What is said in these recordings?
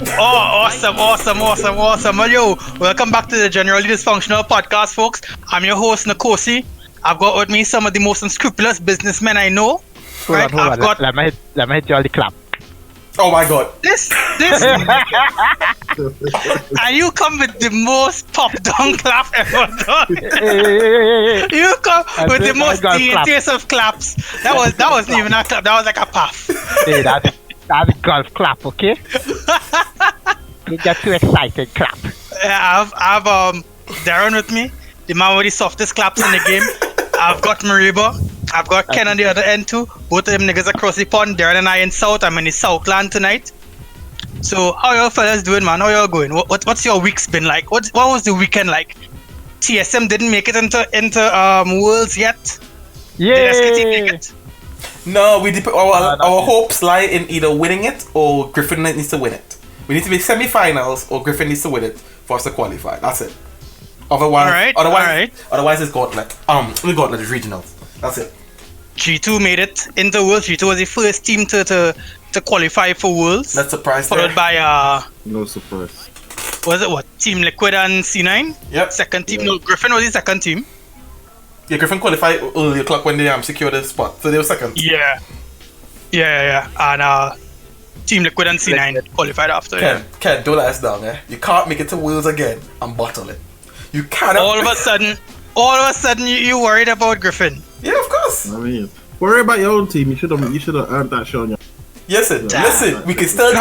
Oh, awesome. Well, yo, welcome back to the Generally Dysfunctional podcast, folks. I'm your host, Nkosi. I've got with me some of the most unscrupulous businessmen I know. Hold on. Let me hit you all the clap. Oh my god. This, and you come with the most pop down clap ever done. You come with the most daintiest of claps. That wasn't even a clap. That was like a puff. Hey, that's a golf clap, okay? You get too excited, clap. I've Darren with me, the man with the softest claps in the game. I've got Mariba. I've got Ken on the other end too. Both of them niggas across the pond. Darren and I in South. I'm in the Southland tonight. So how y'all fellas doing, man? How y'all going? What's your weeks been like? What was the weekend like? TSM didn't make it into Worlds yet. Yeah. Did SKT make it? No, our hopes lie in either winning it or Griffin needs to win it. We need to make semi-finals or Griffin needs to win it for us to qualify. That's it. Otherwise, otherwise it's gauntlet. The gauntlet is regionals. That's it. G2 made it into Worlds. G2 was the first team to qualify for Worlds. That's surprise. Followed by no surprise. Was it what? Team Liquid and C9? Yep. Second team. No, Griffin was the second team. Yeah, Griffin qualified early o'clock when they secured the spot, so they were second. Yeah. And Team Liquid and C9 qualified after. Ken, don't let us down, eh? You can't make it to Worlds again and bottle it. You cannot. All of a sudden, you worried about Griffin. Yeah, of course. I mean, worry about your own team. You should have earned that shot on your. Listen, we can still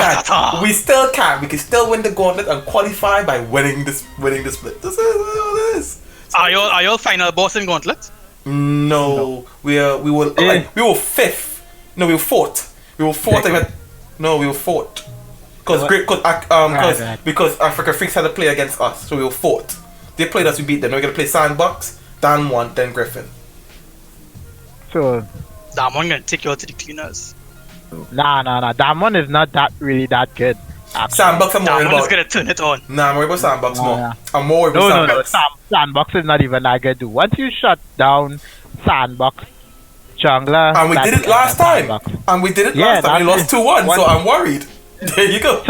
We still can. We can still win the gauntlet and qualify by winning the split. This is what it is. Are y'all final boss in gauntlet? No. We were fifth. No, we were fourth. We were fourth. We were fourth. Because Africa Freaks had to play against us, so we were fourth. They played us, we beat them. Now we're gonna play Sandbox, Dan won, then Griffin. So Damn, I'm gonna take you out to the cleaners. Nah. Damon is not really that good. Sandbox, I'm worried about. Is gonna turn it on. Nah, I'm worried about Sandbox more. Yeah. I'm more worried about Sandbox. No. Sandbox is not even that good. Once you shut down Sandbox, jungler. And we did it last time. We lost 2-1, so I'm worried. There you go.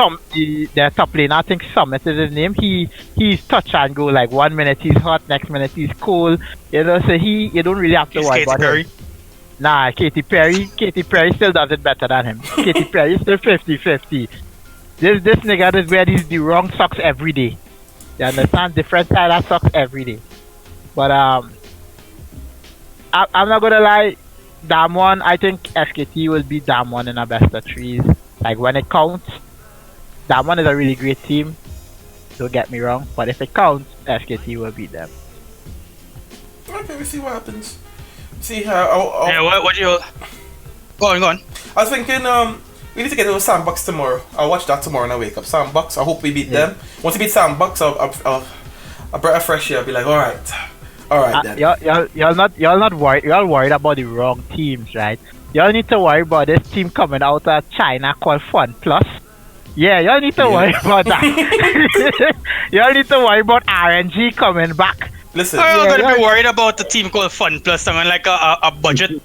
Their top lane, I think Summit is his name. He's touch and go. Like 1 minute he's hot, next minute he's cold. You know, so you don't really have to worry about him. Nah, Katy Perry still does it better than him. Katy Perry is still 50-50. This nigga just wear the wrong socks every day. You understand? Different style of socks every day. But I'm not gonna lie. Damwon, I think SKT will beat Damwon in a best of threes. Like when it counts, Damwon is a really great team. Don't get me wrong, but if it counts, SKT will beat them. Okay, we see what happens. See how. Yeah, what do you? Go on. I was thinking, we need to get to Sandbox tomorrow. I'll watch that tomorrow when I wake up. Sandbox. I hope we beat them. Once we beat Sandbox, I'll breath of fresh air. I'll be like, all right then. Y'all not worried. Y'all worried about the wrong teams, right? Y'all need to worry about this team coming out of China called Fun Plus. Yeah, y'all need to worry about that. Y'all need to worry about RNG coming back. Listen, I'm gonna be worried about the team called Fun Plus, something like a budget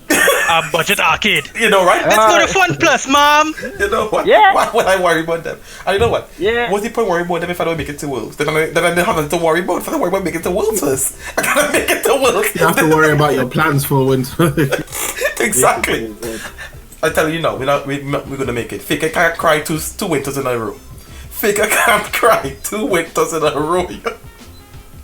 arcade. You know, right? Let's go to Fun Plus, mom. You know what? Yeah. Why would I worry about them? And you know what? Yeah. What's the point worrying about them if I don't make it to Worlds? Then I don't have nothing to worry about. If I don't worry about making it to Worlds first, I gotta make it to Worlds. You have to worry about your plans for winter. Exactly. I tell you now, we're gonna make it. Faker can't cry two winters in a row. Faker can't cry 2 winters in a row.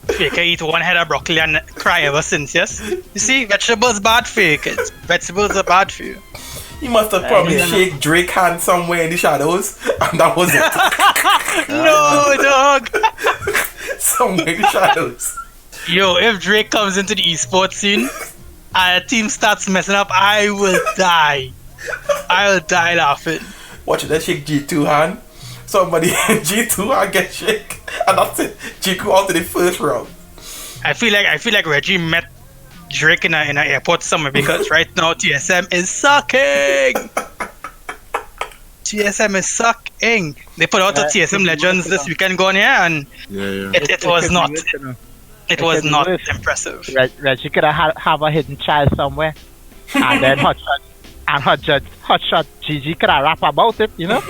Faker eat one head of broccoli and cry ever since, yes? You see, vegetables bad for you, kids. Vegetables are bad for you. He must have probably shake Drake hand somewhere in the shadows, and that was it. No, dog. Somewhere in the shadows. Yo, if Drake comes into the esports scene and a team starts messing up, I will die. I will die laughing. Watch it, that shake G2 hand. Somebody in G2 hand get shake, and that's it. G2 out to the first round. I feel like Reggie met Drake in an airport somewhere because right now TSM is sucking. TSM is sucking. They put out the TSM Legends this weekend gone here, and it was not. It was not impressive. Reggie could have a hidden child somewhere, and then hotshot GG could have rap about it, you know.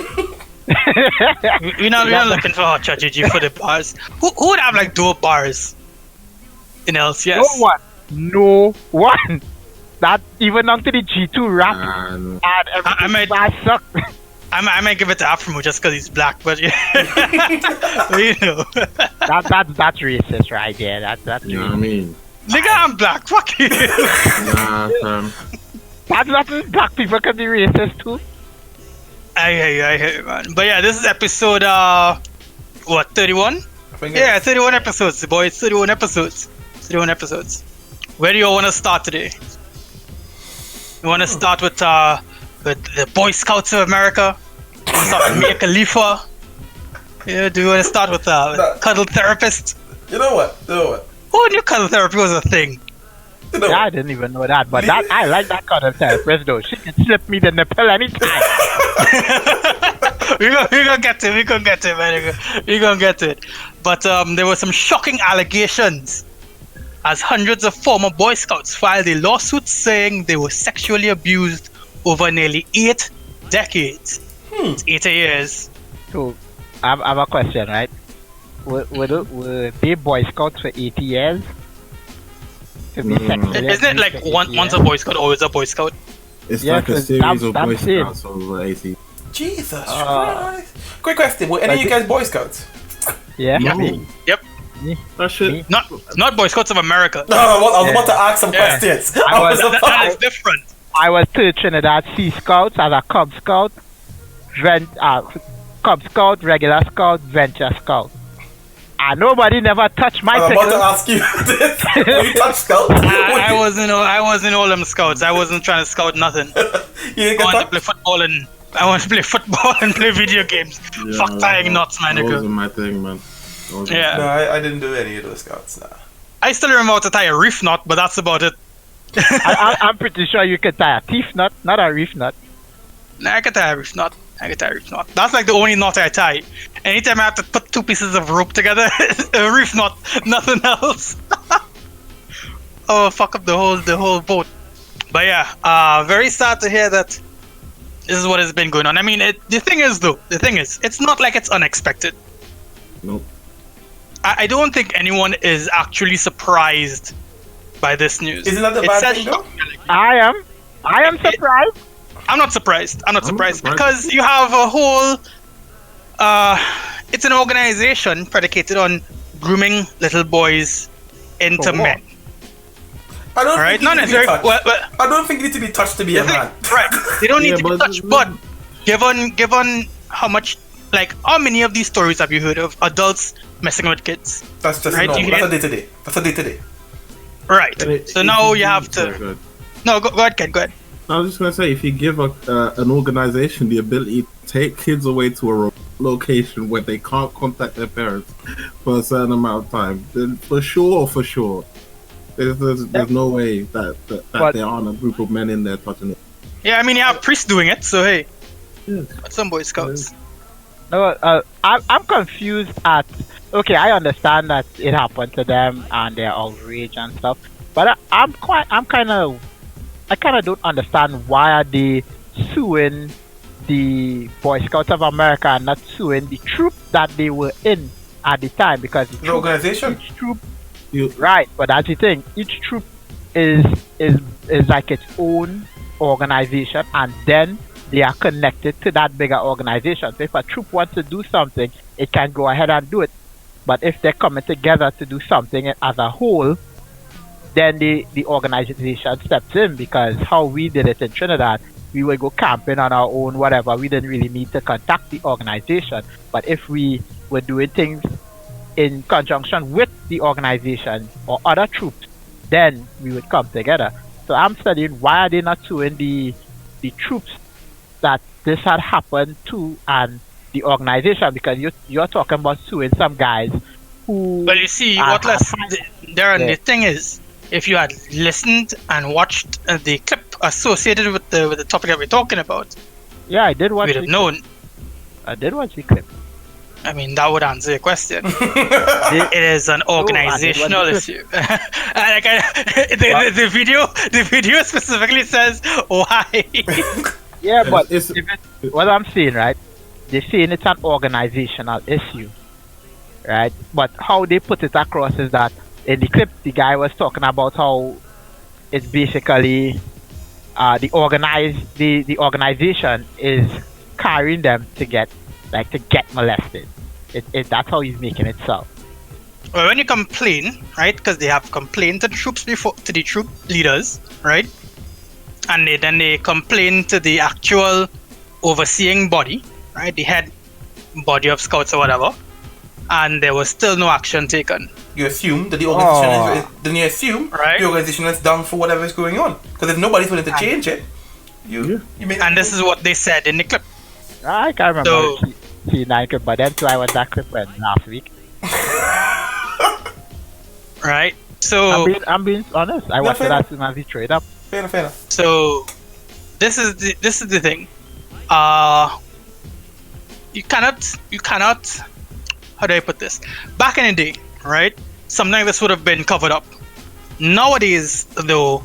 We're not looking for hot GG for the bars. Who would have like dope bars in LCS? No one. That even down to the G2 rap and everything bad suck. I might give it to Afro just because he's black, but you know. That's racist right there. That's You know what I mean? Nigga, I'm black. Fuck you. Nah, fam. That's black people can be racist too. I hear you, man. But yeah, this is episode 31? Yeah, 31 episodes, boys. 31 episodes. 31 episodes. Where do you want to start today? You want to start with the Boy Scouts of America? You want to start with Mia Khalifa? Yeah, do you want to start with cuddle therapist? You know what? Who knew cuddle therapy was a thing? You know Yeah, I didn't even know that, but I like that cuddle therapist though. She can slip me the nipple anytime. We're gonna get to it, man. We're gonna get to it. But there were some shocking allegations as hundreds of former Boy Scouts filed a lawsuit saying they were sexually abused over nearly 8 decades. It's 80 years. So, I have a question, right? Were they Boy Scouts for 80 years? To be sexually Isn't it like once a Boy Scout, always a Boy Scout? It's Yeah, like a 'cause series of Boy that's it. Scouts over 80. Jesus Christ. Quick question, were any of you guys Boy Scouts? Yeah. No. Yep. That shit. Not Boy Scouts of America. No, I was about to ask some questions. That is different. I was to Trinidad Sea Scouts as a Cub Scout, Cub Scout, regular Scout, Venture Scout. And nobody never touched my I was pickle. about to ask you this. Were you touch Scouts? I wasn't all them scouts. I wasn't trying to scout nothing. You didn't I get want to touched? play football and play video games. Yeah, Fuck tying knots, man. That Nigga. wasn't my thing, man. Yeah. No, I didn't do any of those Scouts, nah. I still remember how to tie a reef knot, but that's about it. I'm pretty sure you could tie a teeth knot, not a reef knot. Nah, I can tie a reef knot. That's like the only knot I tie. Anytime I have to put 2 pieces of rope together, a reef knot, nothing else. Oh, fuck up the whole boat. But yeah, very sad to hear that this is what has been going on. I mean, the thing is, it's not like it's unexpected. Nope. I don't think anyone is actually surprised by this news. Isn't that the bad thing, though? I am surprised. I'm not surprised surprised. because you have a whole it's an organization predicated on grooming little boys into men. I don't Right? think Not you need to be necessarily. touched. I don't think you need to be touched to be a man. Right. They don't need Yeah, to be but- touched. But given how much, like, how many of these stories have you heard of adults messing with kids? That's just Right, normal. you That's hear- a day-to-day. Right. So now you have to. Sorry, go ahead. No, go ahead, Ken. Go ahead. I was just gonna say, if you give an organization the ability to take kids away to a location where they can't contact their parents for a certain amount of time, then for sure, there's no way that there aren't a group of men in there touching it. Yeah, I mean, you have priests doing it, so hey. Yeah. Some Boy Scouts. No, I'm confused at. Okay, I understand that it happened to them and they're outraged and stuff, but I kind of don't understand why are they suing the Boy Scouts of America and not suing the troop that they were in at the time, because The organization? each troop, right? But that's the thing. Each troop is like its own organization, and then they are connected to that bigger organization. So if a troop wants to do something, it can go ahead and do it. But if they're coming together to do something as a whole, then the organization steps in, because how we did it in Trinidad, we would go camping on our own, whatever. We didn't really need to contact the organization. But if we were doing things in conjunction with the organization or other troops, then we would come together. So I'm studying, why are they not suing the troops that this had happened to and the organization? Because you're talking about suing some guys who. Well, you see, Darren, the thing is, if you had listened and watched the clip associated with the topic that we're talking about, Yeah, I did watch. we'd have known. I did watch the clip. I mean, that would answer your question. It is an organizational issue. The video specifically says why. Yeah, but It's- what I'm saying, right? they're saying it's an organizational issue, right? But how they put it across is that in the clip, the guy was talking about how it's basically the organization is carrying them to get molested. That's how he's making it sound. Well, when you complain, right? Because they have complained to the troops before, to the troop leaders, right? And then they complain to the actual overseeing body, right? The head body of scouts or whatever, and there was still no action taken. You assume that the organization the organization is down for whatever is going on. Because if nobody's willing to change it, you make. And this is what they said in the clip. I can't remember the C9 clip, but then too I watched that clip last week. Right. So I'm being honest. I watched it as soon as he trade up. Fair enough. So this is the thing. You cannot. How do I put this? Back in the day, right? Something like this would have been covered up. Nowadays, though,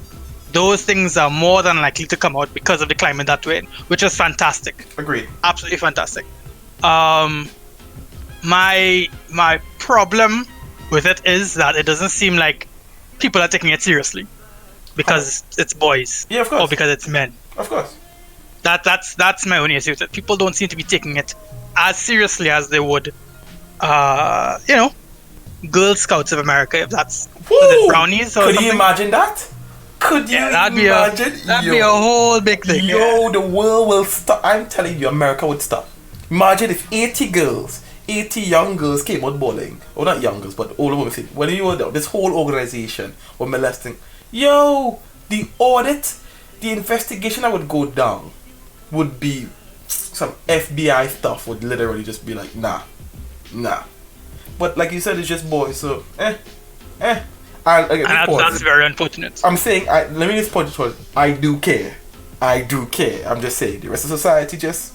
those things are more than likely to come out because of the climate that we're in, which is fantastic. Agreed. Absolutely fantastic. My problem with it is that it doesn't seem like people are taking it seriously because it's boys. Yeah, of course. Or because it's men. Of course. That's my only issue with it. People don't seem to be taking it as seriously as they would, Girl Scouts of America, if that's brownies or Could something. you imagine that? Could you imagine? That'd be a whole big thing. The world will stop. I'm telling you, America would stop. Imagine if 80 young girls came out bowling. Or not young girls, but older women. When you were there, this whole organization were molesting. The audit, the investigation that would go down would be some FBI stuff would literally just be like, nah. But like you said, it's just boys, so That's very unfortunate. I'm saying, let me just point it towards, I do care. I'm just saying, the rest of society just,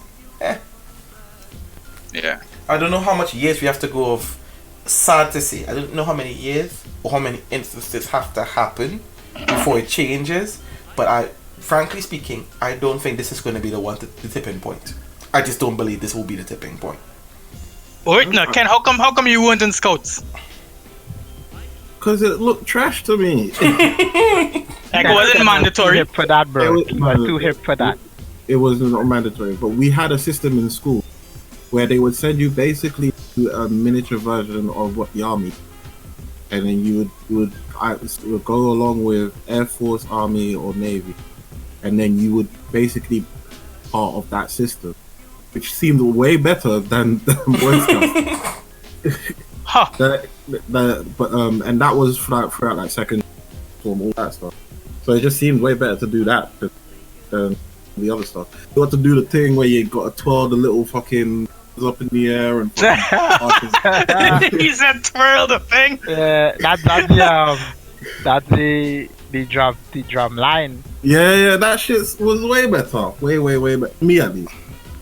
Yeah. I don't know how much years we have to go of, sad to say, I don't know how many years or how many instances have to happen before it changes, but frankly speaking, I don't think this is going to be the tipping point. I just don't believe this will be the tipping point. Wait, no, Ken, how come you weren't in Scouts? Because it looked trash to me. Like, it wasn't mandatory. Too hip for that, bro. You are too hip for that. It was not mandatory, but we had a system in school where they would send you basically to a miniature version of what the army, and then you would go along with Air Force, Army, or Navy, and then you would basically part of that system, which seemed way better than Boy Scouts. Huh. And that was throughout like second form, all that stuff. So it just seemed way better to do that than the other stuff. You got to do the thing where you got to twirl the little fucking up in the air and he said twirl the thing. That's the drum line. Yeah, that shit was way better. Way better. Me at least.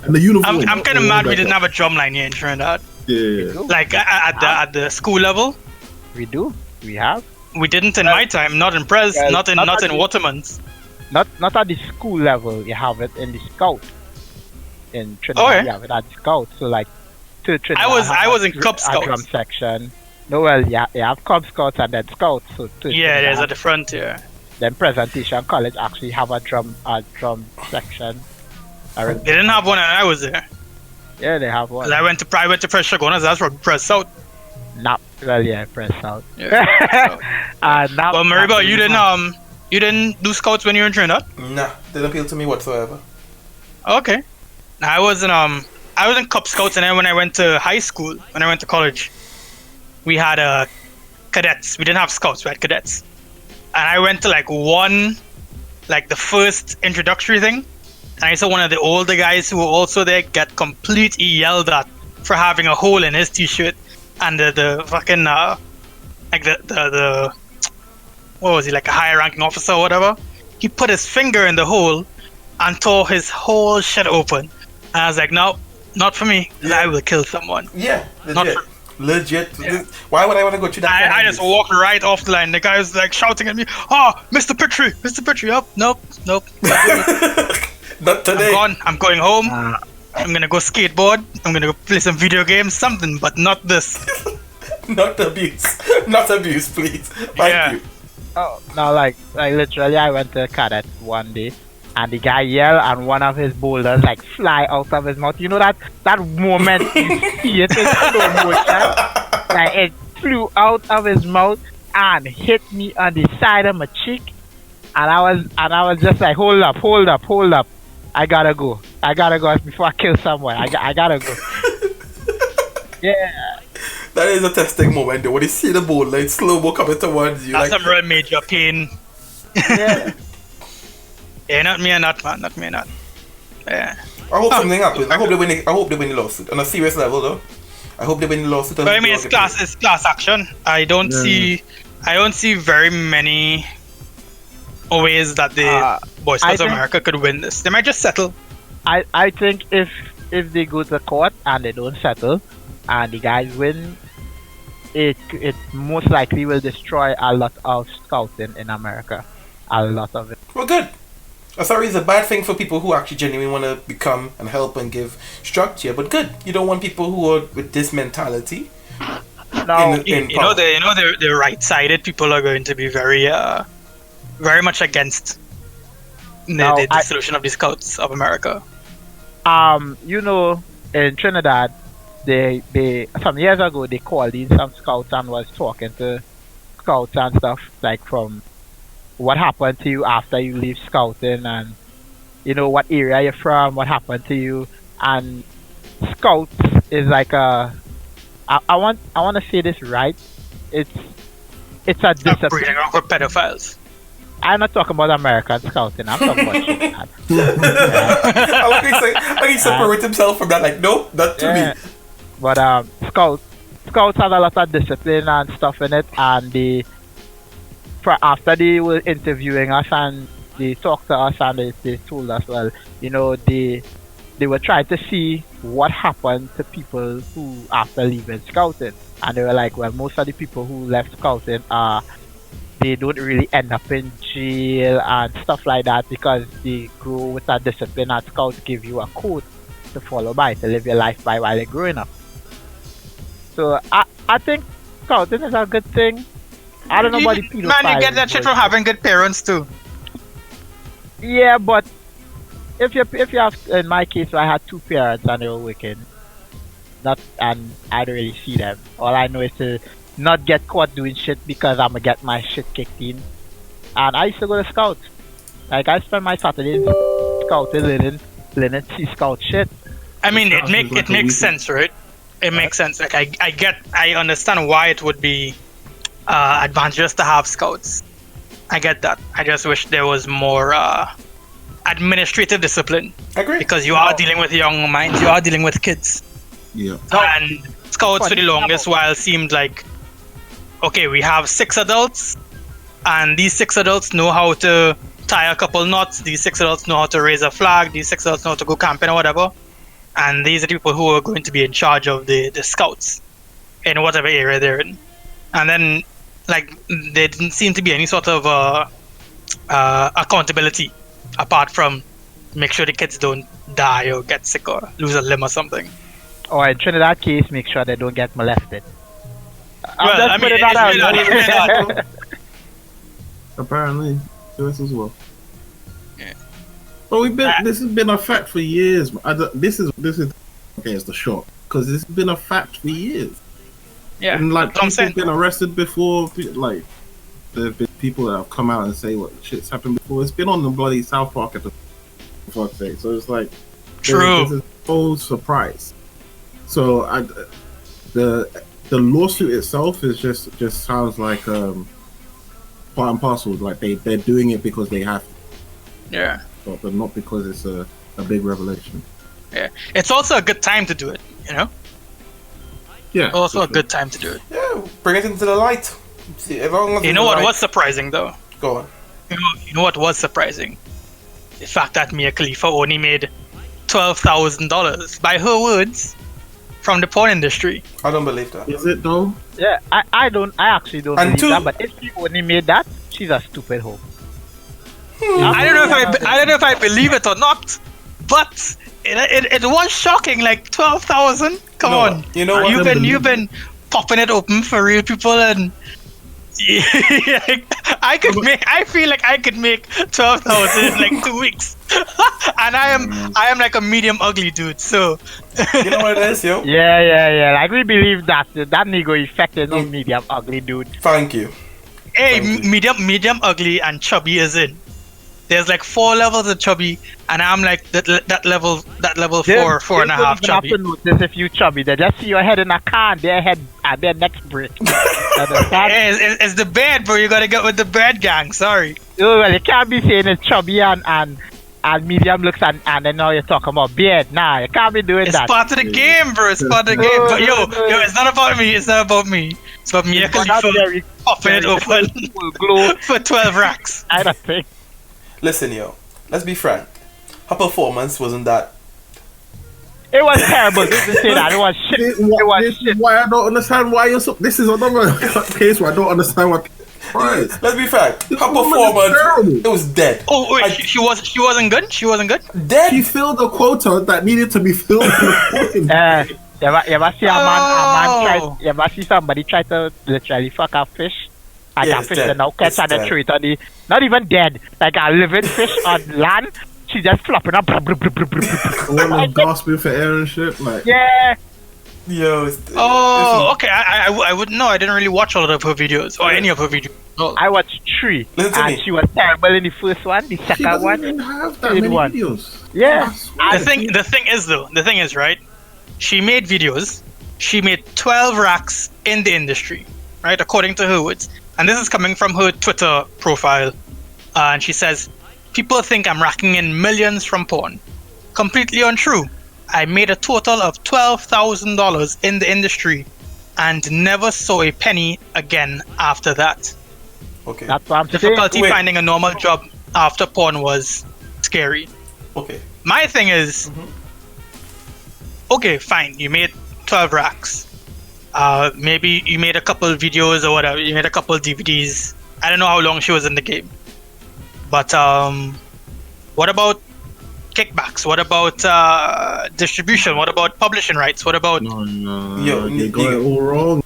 And the uniform. I'm kind of mad we didn't have a drum line here in Trinidad. Yeah. Like at the school level. We do. We have. We didn't in my time. Not in Pres. Not in Waterman's. Not at the school level. You have it in the Scout. In Trinidad, you have it at the Scout. So like, to Trinidad, I was in Cub Scouts. Drum section. No, well, you have Cub Scouts and then Scouts. So there's at the front here. Then Presentation College actually have a drum section. They didn't have one when I was there. Yeah, they have one. I went to Press Shagonas. That's from Press South. Press South. Yeah. Well, Mariba, you didn't do Scouts when you were in Trinidad? Nah, didn't appeal to me whatsoever. Okay. I was in Cub Scouts, and then when I went to high school, when I went to college, we had cadets. We didn't have Scouts, we had cadets. And I went to the first introductory thing, and I saw one of the older guys who were also there get completely yelled at for having a hole in his t-shirt, and the fucking the what was he, like a higher ranking officer or whatever? He put his finger in the hole and tore his whole shit open. And I was like, no, not for me. Yeah. I will kill someone. Yeah, legit. Yeah. Why would I want to go through that? I just walked right off the line. The guy was like shouting at me, "Oh, Mr. Petrie, up, nope." Not today. I'm going home. I'm gonna go skateboard. I'm gonna go play some video games, something, but not this. Not abuse. Not abuse, please. Thank you. Oh, no, like literally, I went to cadet one day, and the guy yelled, and one of his boulders like fly out of his mouth. You know that moment you see it in slow motion, like it flew out of his mouth and hit me on the side of my cheek, and I was just like, hold up, I gotta go before I kill someone. I gotta go. Yeah. That is a testing moment though. When you see the ball like slow-mo coming towards you. That's like, some real major pain. Yeah. Yeah, not me and not, man. Not me and not. Yeah. I hope something happens. I hope they win the lawsuit. On a serious level though. I hope they win the lawsuit. But I mean, it's class action. I don't see very many ways that the Boy Scouts of America could win this. They might just settle. I think if they go to court and they don't settle and the guys win, it most likely will destroy a lot of scouting in America. A lot of it. Well, good. Sorry, it's a bad thing for people who actually genuinely want to become and help and give structure, but good. You don't want people who are with this mentality. No, the right-sided people are going to be very much against the dissolution of the Scouts of America. In Trinidad, they some years ago they called in some scouts and was talking to scouts and stuff like from what happened to you after you leave scouting and what area you're from, what happened to you, and scouts is like I want to say this right. It's a discipline. Breeding ground for pedophiles. I'm not talking about American scouting. I'm talking about Trinidad. I like he separates himself from that. Like, no, not to me. But scouts have a lot of discipline and stuff in it, and after they were interviewing us and they talked to us and they told us, well, they were trying to see what happened to people who after leaving scouting, and they were like, well, most of the people who left scouting they don't really end up in jail and stuff like that because they grow with that discipline, and scouts give you a code to follow by, to live your life by while you're growing up. So I think scouting is a good thing. I don't know about the pedophiles. Man, you get that shit from having good parents too. Yeah, but if you have, in my case, I had two parents and they were wicked, and I don't really see them. All I know is to not get caught doing shit because I'm gonna get my shit kicked in. And I used to go to scouts. Like I spend my Saturdays scouting, learning Sea Scout shit. I mean, it makes sense, right? It makes sense. Like I understand why it would be advantageous to have scouts. I get that. I just wish there was more administrative discipline. Agree. Because you are dealing with young minds. You are dealing with kids. Yeah. And scouts for the longest while seemed like, okay, we have 6 adults, and these 6 adults know how to tie a couple knots. These 6 adults know how to raise a flag. These 6 adults know how to go camping or whatever. And these are the people who are going to be in charge of the scouts in whatever area they're in. And then, like, there didn't seem to be any sort of accountability apart from make sure the kids don't die or get sick or lose a limb or something. Or in Trinidad case, make sure they don't get molested. Well, I mean, it's apparently, US as well. Yeah. But this has been a fact for years. This is okay. It's the short because this has been a fact for years. Yeah, and like people have been arrested before. Like there have been people that have come out and say what shit's happened before. It's been on the bloody South Park at the fuck's sake. So it's like true. This is no surprise. So the lawsuit itself is just sounds like part and parcel. Like they're doing it because they have to. Yeah. But not because it's a big revelation. Yeah. It's also a good time to do it, Yeah. Also a good time to do it. Yeah, bring it into the light. See, as long as you know what was surprising though? Go on. You know what was surprising? The fact that Mia Khalifa only made $12,000 by her words from the porn industry. I don't believe that. Is it though? Yeah, I actually don't believe that. But if she only made that, she's a stupid hoe. I don't know if I believe it or not, but it was shocking. Like 12,000. Come on, you know what? You've been popping it open for real people, and I feel like I could make 12,000 in like 2 weeks, and I am like a medium ugly dude. So you know what it is, yo? Yeah. Like we believe that nego effect is no medium ugly dude. Thank you. Hey, medium ugly and chubby is in. There's like 4 levels of chubby, and I'm like that level 4.5 chubby. Have to notice if you chubby, they just see your head in a car and their next break. Hey, it's the bed, bro. You gotta get with the bed gang. Sorry. Oh, well, you can't be saying it's chubby and medium looks and then now you're talking about beard. Nah, you can't be doing that. It's part of the game, bro. It's part of the game. But yo, it's not about me. It's not about me. It's about me. Khalifa popping it open for 12 racks. I don't think. Listen, yo. Let's be frank. Her performance wasn't that. It was terrible. Just to say that it was shit. It was shit. Why I don't understand why you're so. This is another case where I don't understand what. Right. Let's be frank. Her performance, it was dead. Oh wait, she wasn't good. She wasn't good. Dead. She filled the quota that needed to be filled. You ever see a man try? You ever see somebody try to literally fuck a fish? Like a fish and now catch and throw it on the, not even dead, like a living fish on land. She just flopping up. All gasping for air and shit. Like yeah. Yo. Okay. I wouldn't know. I didn't really watch all of her videos or any of her videos. Oh. I watched 3, and she was terrible in the first one. The second one, even have that many videos. Yeah. The thing is, right? She made videos. She made 12 racks in the industry, right? According to her words. And this is coming from her Twitter profile. And she says, people think I'm racking in millions from porn. Completely untrue. I made a total of $12,000 in the industry and never saw a penny again after that. Okay. That's what I'm Difficulty finding a normal job after porn was scary. Okay. My thing is, okay, fine, you made 12 racks. Maybe you made a couple videos or whatever. You made a couple DVDs. I don't know how long she was in the game. But what about kickbacks? What about distribution? What about publishing rights? What about... No. You got it all wrong.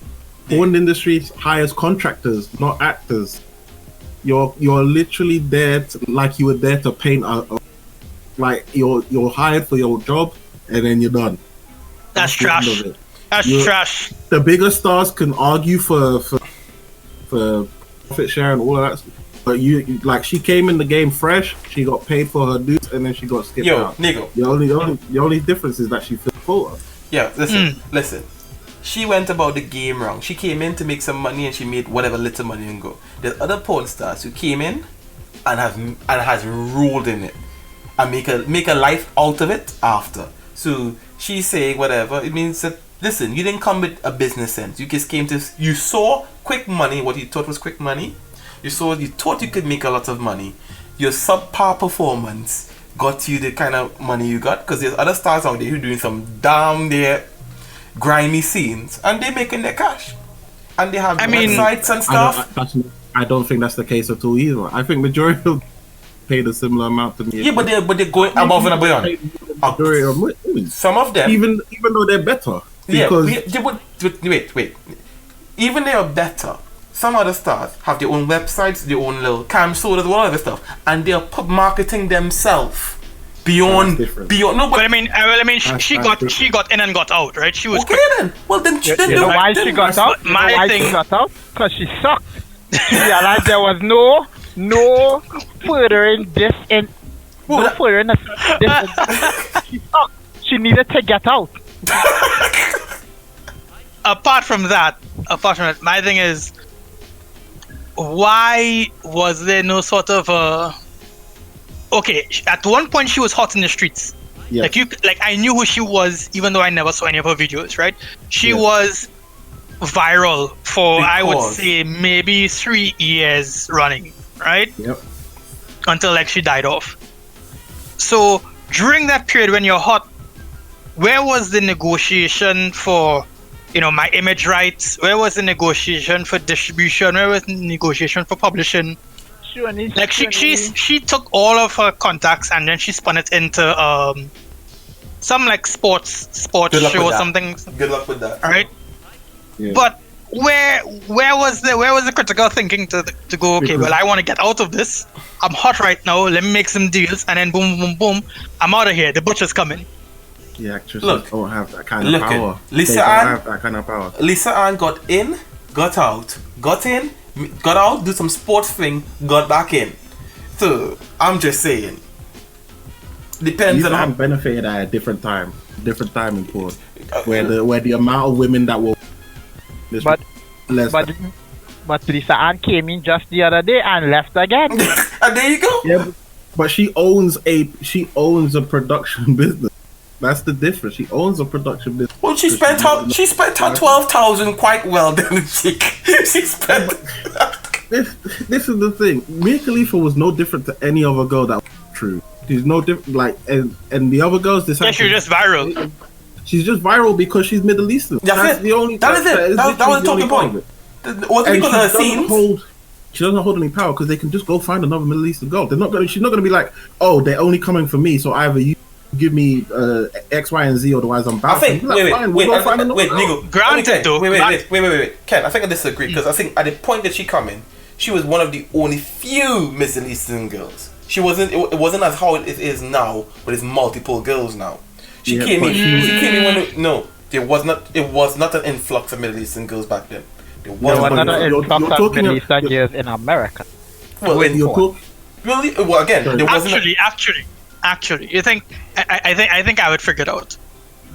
Porn industry hires contractors, not actors. You're literally there like you were there to paint like you're hired for your job and then you're done. That's trash. That's trash. The bigger stars can argue for profit share and all of that, but you like she came in the game fresh. She got paid for her dues and then she got skipped out. Nigga. The only difference is that she filled quota. Yeah, listen. She went about the game wrong. She came in to make some money and she made whatever little money and go. There's other porn stars who came in and has rolled in it and make a life out of it after. So she's saying whatever. It means that listen, you didn't come with a business sense. You just came to, you saw quick money, what you thought was quick money. You thought you could make a lot of money. Your subpar performance got you the kind of money you got, because there's other stars out there who are doing some down there grimy scenes and they're making their cash. And they have websites and stuff. I don't think that's the case at all either. I think majority of paid a similar amount to me. Yeah, but they're going above and beyond. Some of them, even though they're better. Wait. Even they are better. Some other stars have their own websites, their own little cam sodas, all other stuff, and they are marketing themselves beyond. No, but I mean, she got in and got out, right? She was okay then. Well, then you know why she got out? She got out? Because she sucked. She realized there was no furthering this in. No furthering this. She sucked. She needed to get out. Apart from that, my thing is, why was there no sort of okay, at one point she was hot in the streets. Yeah. Like I knew who she was, even though I never saw any of her videos, right? She was viral for I would say maybe 3 years running, right? Yep. Until like she died off. So during that period when you're hot, where was the negotiation for, my image rights? Where was the negotiation for distribution? Where was the negotiation for publishing? Like she took all of her contacts and then she spun it into some like sports show or something. Good luck with that. Right? Yeah. But where was the critical thinking to go, okay, well, I want to get out of this. I'm hot right now. Let me make some deals, and then boom, boom, boom, I'm out of here. The butcher's coming. The actresses Look, don't have that kind of power. Lisa they don't Ann have that kind of power. Lisa Ann got in, got out, got in, got out, do some sports thing, got back in. So I'm just saying. Depends Lisa on Ann benefited at a different time in court, where the amount of women that were but Lisa Ann came in just the other day and left again. and there you go. Yeah, but she owns a production business. That's the difference. She owns a production business. Well, she spent her 12,000 quite well, didn't she? She spent. This is the thing. Mia Khalifa was no different to any other girl that was true. She's no different. Like and the other girls decide. Yeah, she was just viral. She's just viral because she's Middle Eastern. That's it. the only. That is it. That was the talking point. What And because of her scenes? She doesn't hold any power because they can just go find another Middle Eastern girl. She's not gonna be like, oh, they're only coming for me, so either you give me X, Y, and Z, otherwise I'm bouncing. I think. Wait, Nigo. Granted, though. Wait. Ken, I think I disagree because I think at the point that she come in, she was one of the only few Middle Eastern girls. She wasn't. It wasn't as how it is now, but it's multiple girls now. She came in when there was not. It was not an influx of Middle Eastern girls back then. There was not an influx of Middle Eastern girls in America. Well, really? Well, again, there wasn't. Actually, you think? I think I would figure it out.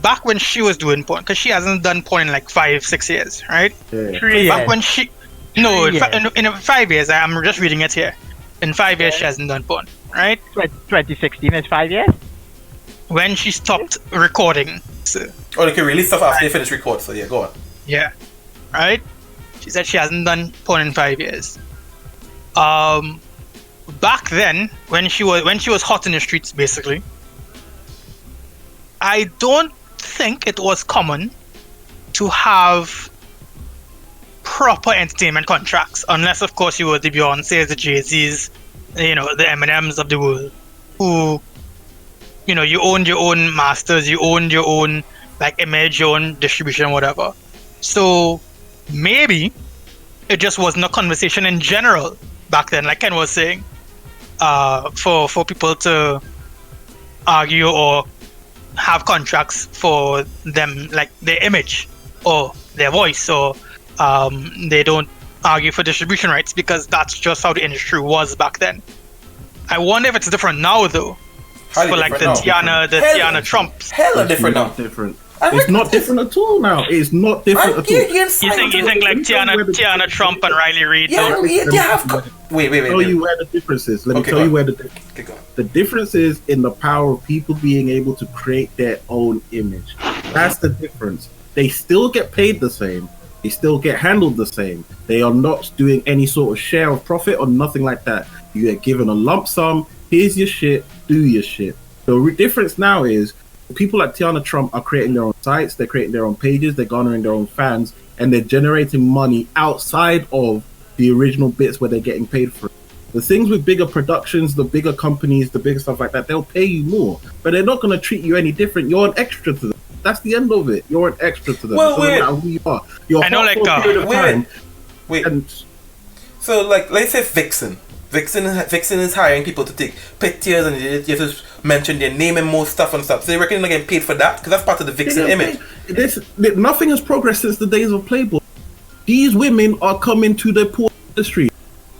Back when she was doing porn, because she hasn't done porn in like 5-6 years, right? Yeah. 3 years. Back when she, in 5 years, I'm just reading it here. In 5 years, she hasn't done porn, right? 2016 is 5 years. When she stopped recording. So, they can release stuff after they finish record. So yeah, go on. yeah, right. She said she hasn't done porn in 5 years. Back then, when she was hot in the streets, basically, I don't think it was common to have proper entertainment contracts, unless of course you were the Beyoncés, the Jay-Z's, the Eminems of the world, who, you owned your own masters, you owned your own like image, your own distribution, whatever. So maybe it just wasn't a conversation in general back then, like Ken was saying, for people to argue or have contracts for them, like their image or their voice, or they don't argue for distribution rights, because that's just how the industry was back then. I wonder if it's different now, though. For like the Tiana Trumps. Hella different now. It's not different at all now. It's not different at all. You think like Tiana Trump and Riley Reid? Yeah, you have. Wait. Let me tell you where the difference is. Let me tell you where the difference is in the power of people being able to create their own image. That's the difference. They still get paid the same. They still get handled the same. They are not doing any sort of share of profit or nothing like that. You get given a lump sum. Here's your shit. Do your shit. The difference now is people like Tiana Trump are creating their own sites. They're creating their own pages. They're garnering their own fans, and they're generating money outside of the original bits where they're getting paid for it. The things with bigger productions, the bigger companies, the bigger stuff like that, they'll pay you more, but they're not going to treat you any different. You're an extra to them. That's the end of it. You're an extra to them. Well, no matter who you are. You're I know, like, wait. So, like, let's say Vixen. Vixen is hiring people to take pictures and you just mention their name and more stuff and stuff. So they reckon they're getting paid for that because that's part of the Vixen image. Nothing has progressed since the days of Playboy. These women are coming to the porn industry.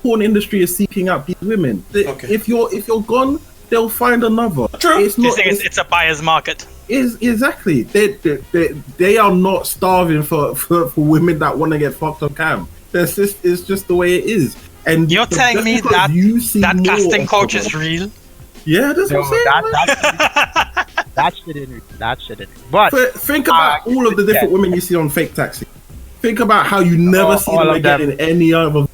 Porn industry is seeking out these women. If you're gone, they'll find another. True. It's a buyer's market. Exactly. They are not starving for women that want to get fucked on cam. It's just the way it is. And you're telling me that casting couch is real? Yeah, that's what I'm saying. That shouldn't. But think about all of the different women you see on Fake Taxi. Think about how you never see them again in any other.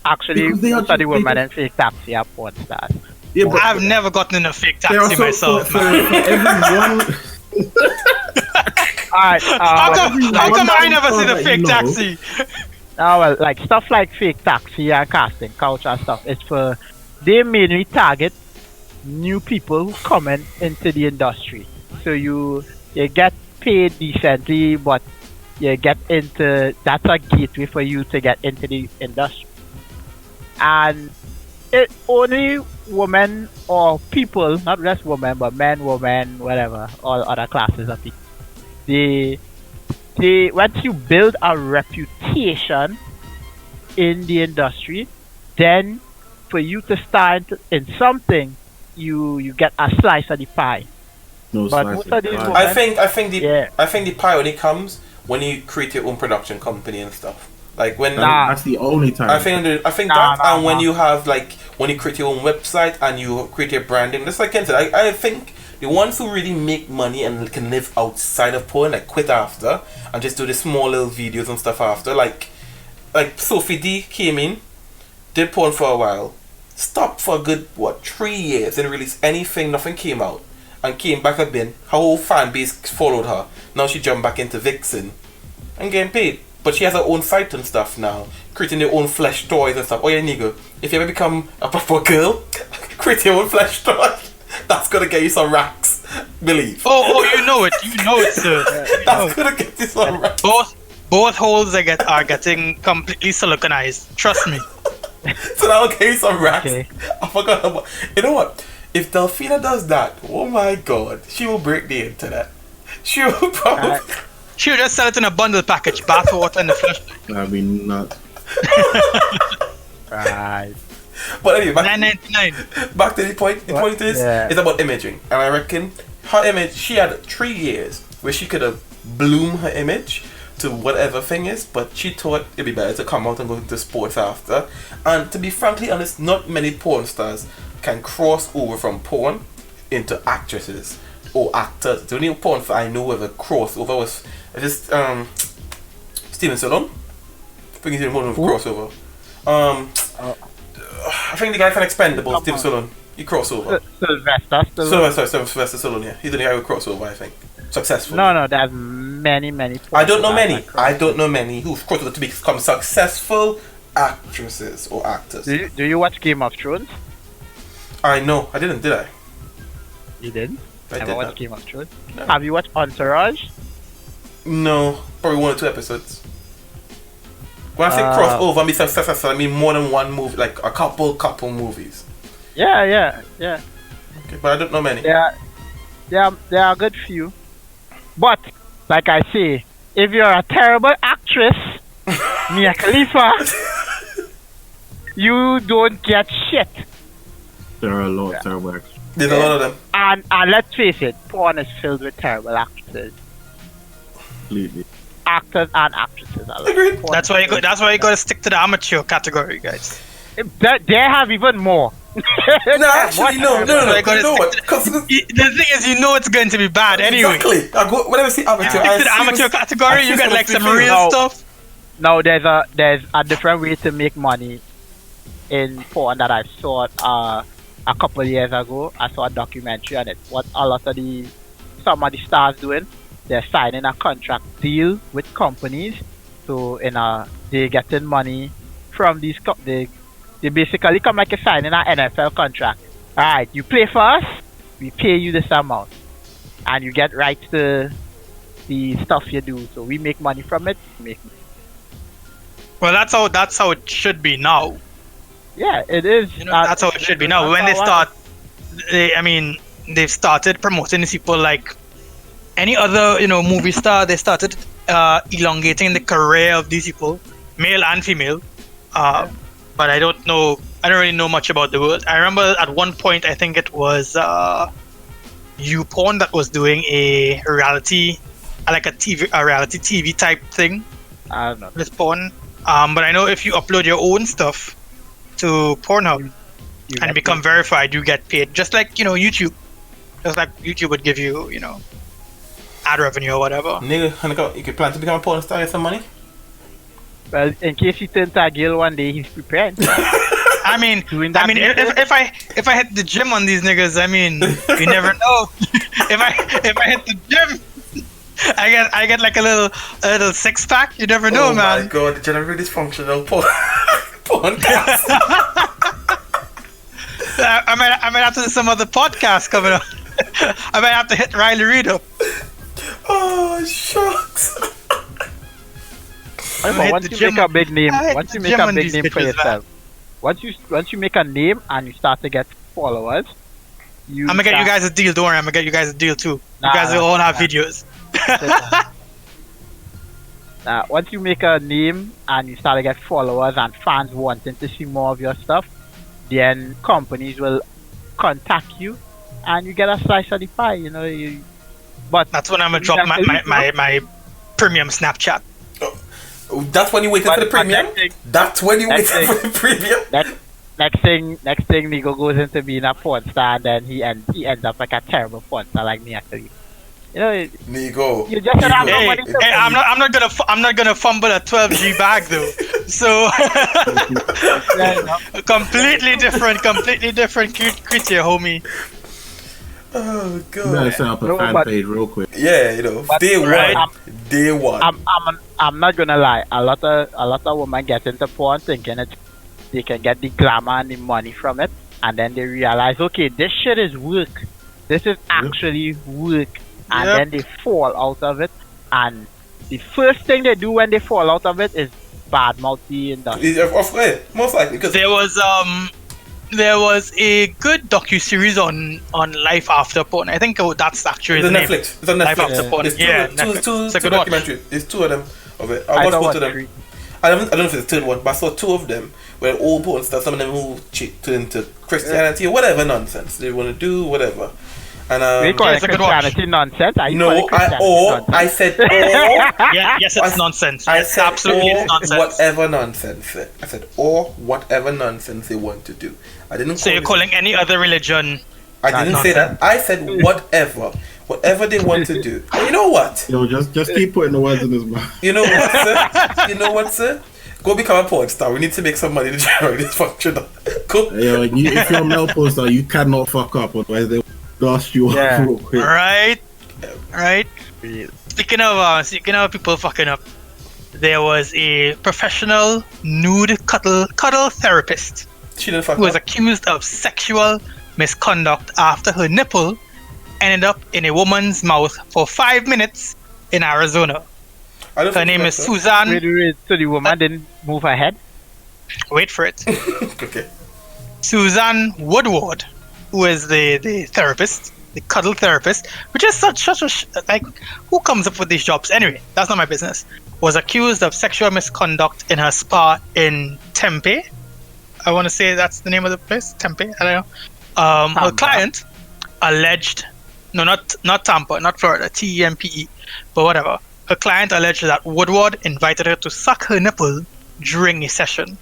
Actually, most of the women in Fake Taxi are porn stars. Yeah, but I've never gotten in a Fake Taxi myself. For everyone. Alright. How come I never see the Fake Taxi? Well, like stuff like Fake Taxi and casting couch and stuff, it's for they mainly target new people who coming into the industry. So you get paid decently, but you get into that's a gateway for you to get into the industry. And it only women or people, not just women, but men, women, whatever, all other classes of people. They once you build a reputation in the industry, then for you to start in something, you get a slice of the pie. No But slice most of of the these pie. women, I think the pie only comes when you create your own production company and stuff. Like when Nah. That's the only time. I think Nah, that nah, and when nah. you have like when you create your own website and you create your branding. Just like Ken said, I think the ones who really make money and can live outside of porn, like quit after and just do the small little videos and stuff after. Like Sophie D came in, did porn for a while, stopped for a good 3 years, didn't release anything, nothing came out, and came back again. Her whole fan base followed her. Now she jumped back into Vixen and getting paid. But she has her own site and stuff now, creating her own flesh toys and stuff. Oh yeah, nigga, if you ever become a proper girl, create your own flesh toy. That's gonna get you some racks, believe. Oh, you know it, sir. That's gonna get you some racks. Both holes are getting completely siliconized. Trust me. So that'll get you some racks. Okay. I forgot about. You know what? If Delphina does that, oh my god, she will break the internet. She will probably. She'll just sell it in a bundle package, bath water and the flush. I mean, not. right. But anyway, $9.99. back to the point. The point is, it's about imaging, and I reckon her image. She had 3 years where she could have bloomed her image to whatever thing is, but she thought it'd be better to come out and go into sports after. And to be frankly honest, not many porn stars can cross over from porn into actresses or actors. The only porn I know with a crossover was just Steven Stallone. I think he's the one with a crossover. I think the guy from Expendables, Steven Stallone, he crossover. Sylvester Stallone. Sylvester Stallone, yeah. He's the only guy with crossover, I think. Successful. No, there's many. I don't know many who've crossed over to become successful actresses or actors. Do you watch Game of Thrones? I know. I didn't, did I? You didn't? I Never did watched not. Game of Thrones? No. Have you watched Entourage? No. Probably 1 or 2 episodes. When I say cross over and be successful, I mean more than one movie, like a couple movies. Yeah. Okay, but I don't know many. There are a good few. But, like I say, if you're a terrible actress, Mia Khalifa, you don't get shit. There are a lot of terrible actors. There's a lot of them. And let's face it, porn is filled with terrible actresses. Completely. Actors and actresses. Agreed. That's why you gotta stick to the amateur category, guys. They have even more. No, actually, no. You know what? The thing is, you know it's going to be bad anyway. Exactly. Whenever I see amateur, Stick to the amateur category, you get like some real stuff. No, there's a different way to make money in porn that I saw a couple years ago. I saw a documentary on it. What a lot of some of the stars doing, they're signing a contract deal with companies. So they getting money from these they basically come like a signing an NFL contract. Alright, you play for us, we pay you this amount. And you get rights to the stuff you do. So we make money from it. Well, that's how it should be now. Yeah, it is. You know, that's how it should be now. When they've started promoting these people like any other, movie star. They started elongating the career of these people, male and female. But I don't really know much about the world. I remember at one point, I think it was YouPorn that was doing a reality TV type thing. I don't know. With porn. But I know if you upload your own stuff to Pornhub and become verified, you get paid. Just like, YouTube. Just like YouTube would give you, ad revenue or whatever. Nigga, you could plan to become a porn star, get some money? Well, in case he turns a girl one day, he's prepared. if I hit the gym on these niggas, you never know. if I hit the gym, I get like a little 6-pack. You never know, man. Oh my god, the generally dysfunctional porn cast. I might have to do some other podcast coming up. I might have to hit Riley Reid up. Oh, shucks. But once you make a big name, once you make a big name for yourself, once you make a name and you start to get followers, I'm gonna get you guys a deal. Don't worry, I'm gonna get you guys a deal too. You guys will all have videos. Once you make a name and you start to get followers and fans wanting to see more of your stuff, then companies will contact you and you get a slice of the pie, you know. But that's when I'm gonna drop my premium Snapchat. That's when you wait for the premium? That's when you wait for the premium? Next thing, Nigo goes into being a porn star, and then he ends up like a terrible porn star like me actually. You know, Nigo. You just have hey, I'm not gonna fumble a 12G bag though. So completely different creature, homie. Oh god. You gotta set up a fan page real quick. Yeah, you know, day one. I'm not gonna lie. A lot of women get into porn thinking they can get the glamour and the money from it, and then they realize, okay, this shit is work. This is actually work, and then they fall out of it. And the first thing they do when they fall out of it is badmouth the industry. Of course, most likely, because there was a good docu-series on life after porn. I think that's actually the name. Netflix. It's on Netflix. Life after porn. Two documentaries. There's two of them of it. I watched both of them. I don't know if it's the third one, but I saw two of them where all porn stuff. Some of them who turn into Christianity or whatever nonsense they want to do, whatever. And they call it Christianity nonsense. I said yes, it's nonsense. I said absolutely it's nonsense. Whatever nonsense. I said or whatever nonsense they want to do. I didn't. So you're calling any other religion? I didn't say that. I said whatever they want to do. And you know what? Yo, just keep putting the words in his mouth. You know what, sir? Go become a porn star. We need to make some money to generate this function. Cool. Yo, if you're a male porn star, you cannot fuck up, otherwise they dust you off real quick. Right. Speaking of people fucking up, there was a professional nude cuddle therapist who was accused of sexual misconduct after her nipple ended up in a woman's mouth for 5 minutes in Arizona. Her name is Susan. Wait, so the woman didn't move her head? Wait for it. Okay. Susan Woodward, who is the therapist, the cuddle therapist, which is such a like, who comes up with these jobs? Anyway, that's not my business. Was accused of sexual misconduct in her spa in Tempe. I want to say that's the name of the place, Tempe. I don't know. Her client alleged, no, not Tampa, not Florida, TEMPE, but whatever. Her client alleged that Woodward invited her to suck her nipple during a session.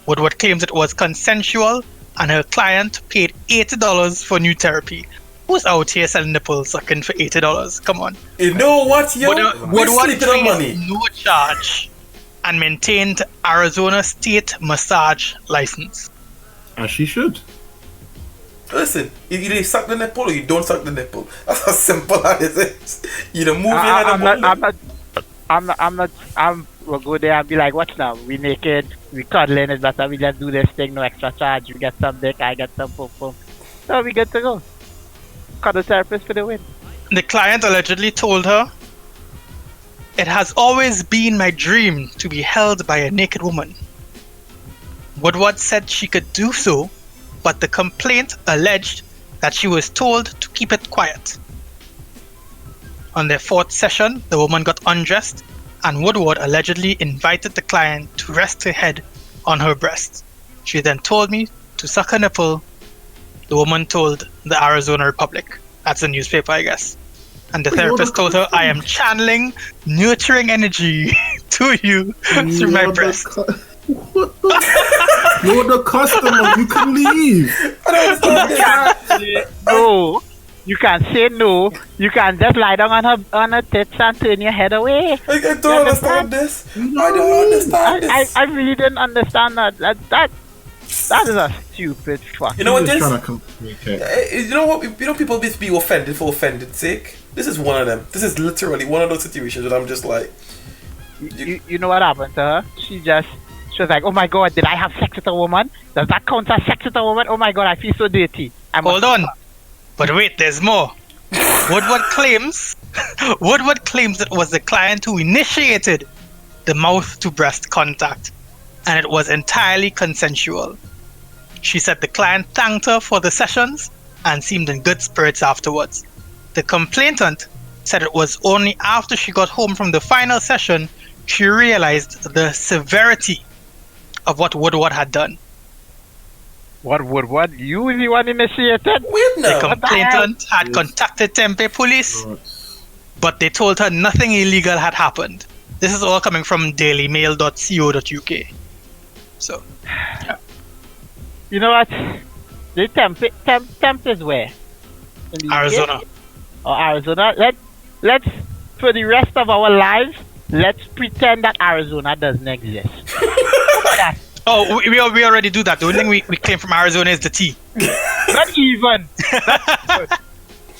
Woodward claims it was consensual, and her client paid $80 for new therapy. Who's out here selling nipple sucking for $80? Come on. You know what, yo? Woodward paid no charge and maintained Arizona state massage license. As she should. Listen, either you suck the nipple or you don't suck the nipple. That's as simple as it is. You don't move your head. We'll go there and be like, watch now, we naked, we cuddling, it's better, we just do this thing, no extra charge, you get some dick, I get some pum. So we good to go. Cuddle therapist for the win. The client allegedly told her, "It has always been my dream to be held by a naked woman." Woodward said she could do so, but the complaint alleged that she was told to keep it quiet. On their fourth session, the woman got undressed, and Woodward allegedly invited the client to rest her head on her breast. She then told me to suck her nipple. The woman told the Arizona Republic. That's a newspaper, I guess. And the therapist told her, "I am channeling nurturing energy to you through my breast." You're the customer. You can leave. No, you can say no. You can just lie down on her tits and turn your head away. I don't understand this. I don't understand this. I really didn't understand that. That is a stupid fuck. You know what this? You know what? You know people be offended for offended's sake. This is one of them. This is literally one of those situations that I'm just like. You know what happened to her? She was like, "Oh my god, did I have sex with a woman? Does that count as sex with a woman? Oh my god, I feel so dirty." Hold on. But wait, there's more. Woodward claims it was the client who initiated the mouth-to-breast contact, and it was entirely consensual. She said the client thanked her for the sessions and seemed in good spirits afterwards. The complainant said it was only after she got home from the final session she realized the severity of what Woodward had done. What Woodward? You the one initiated? Wait, no. The complainant had contacted Tempe police, but they told her nothing illegal had happened. This is all coming from dailymail.co.uk. So, yeah. You know what? The temp is where? In the Arizona. UK? Or Arizona? Let's for the rest of our lives, let's pretend that Arizona doesn't exist. Oh, we already do that. The only thing we claim from Arizona is the tea. Not even. The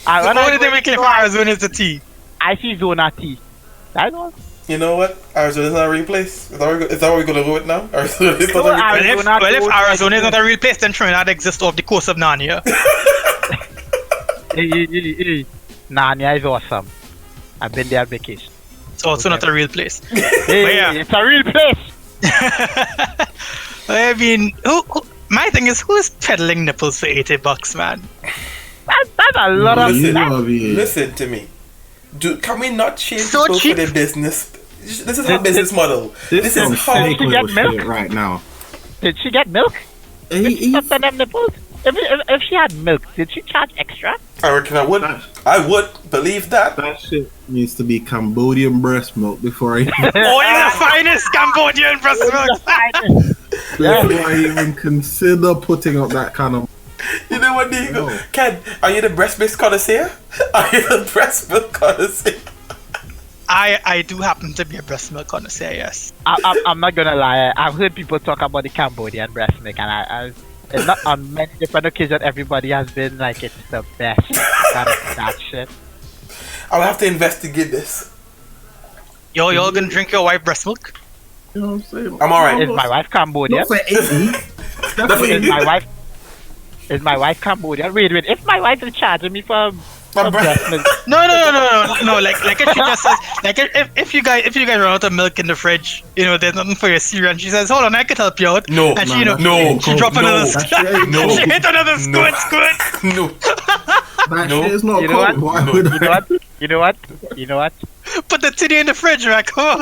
only thing we claim from Arizona is the tea. I see Zona tea. I know. You know what? Arizona is not a real place. Is that what we're going to go with now? Arizona is not a real place. Well, if Arizona is not a real place, then Trinidad exists off the coast of Narnia. Hey. Narnia is awesome. I've been there on vacation. It's also not a real place. Hey, yeah. It's a real place. I mean, my thing is, who is peddling nipples for $80, man? That's a lot of. Listen to me. Can we not change So people cheap. for their business? This is our business model. This is how. Did she get milk right now? Did she get milk? Did she suck on them nipples? If she had milk, did she charge extra? I reckon I would. I would believe that. That shit needs to be Cambodian breast milk before I The finest Cambodian breast milk. before I even consider putting up that kind of. You know what, Diego? No. Ken, are you the breast milk connoisseur? Are you the breast milk connoisseur? I do happen to be a breast milk connoisseur, yes. I'm not gonna lie. I've heard people talk about the Cambodian breast milk, and it's not on many different occasions. Everybody has been like, it's the best. that shit. I'll have to investigate this. Y'all gonna drink your white breast milk? You know what I'm saying? I'm alright. Is my wife Cambodian? Not for 8 weeks. Is my wife Cambodian? Wait. If my wife is charging me for breast milk, No. Like if she just says, like if you guys run out of milk in the fridge, you know, there's nothing for your cereal, and she says, "Hold on, I could help you out." No, and she, she drop another. She hit another squirt. No. That shit is not You know cold. what? Why would I? You know what? Put the titty in the fridge, right? Come on.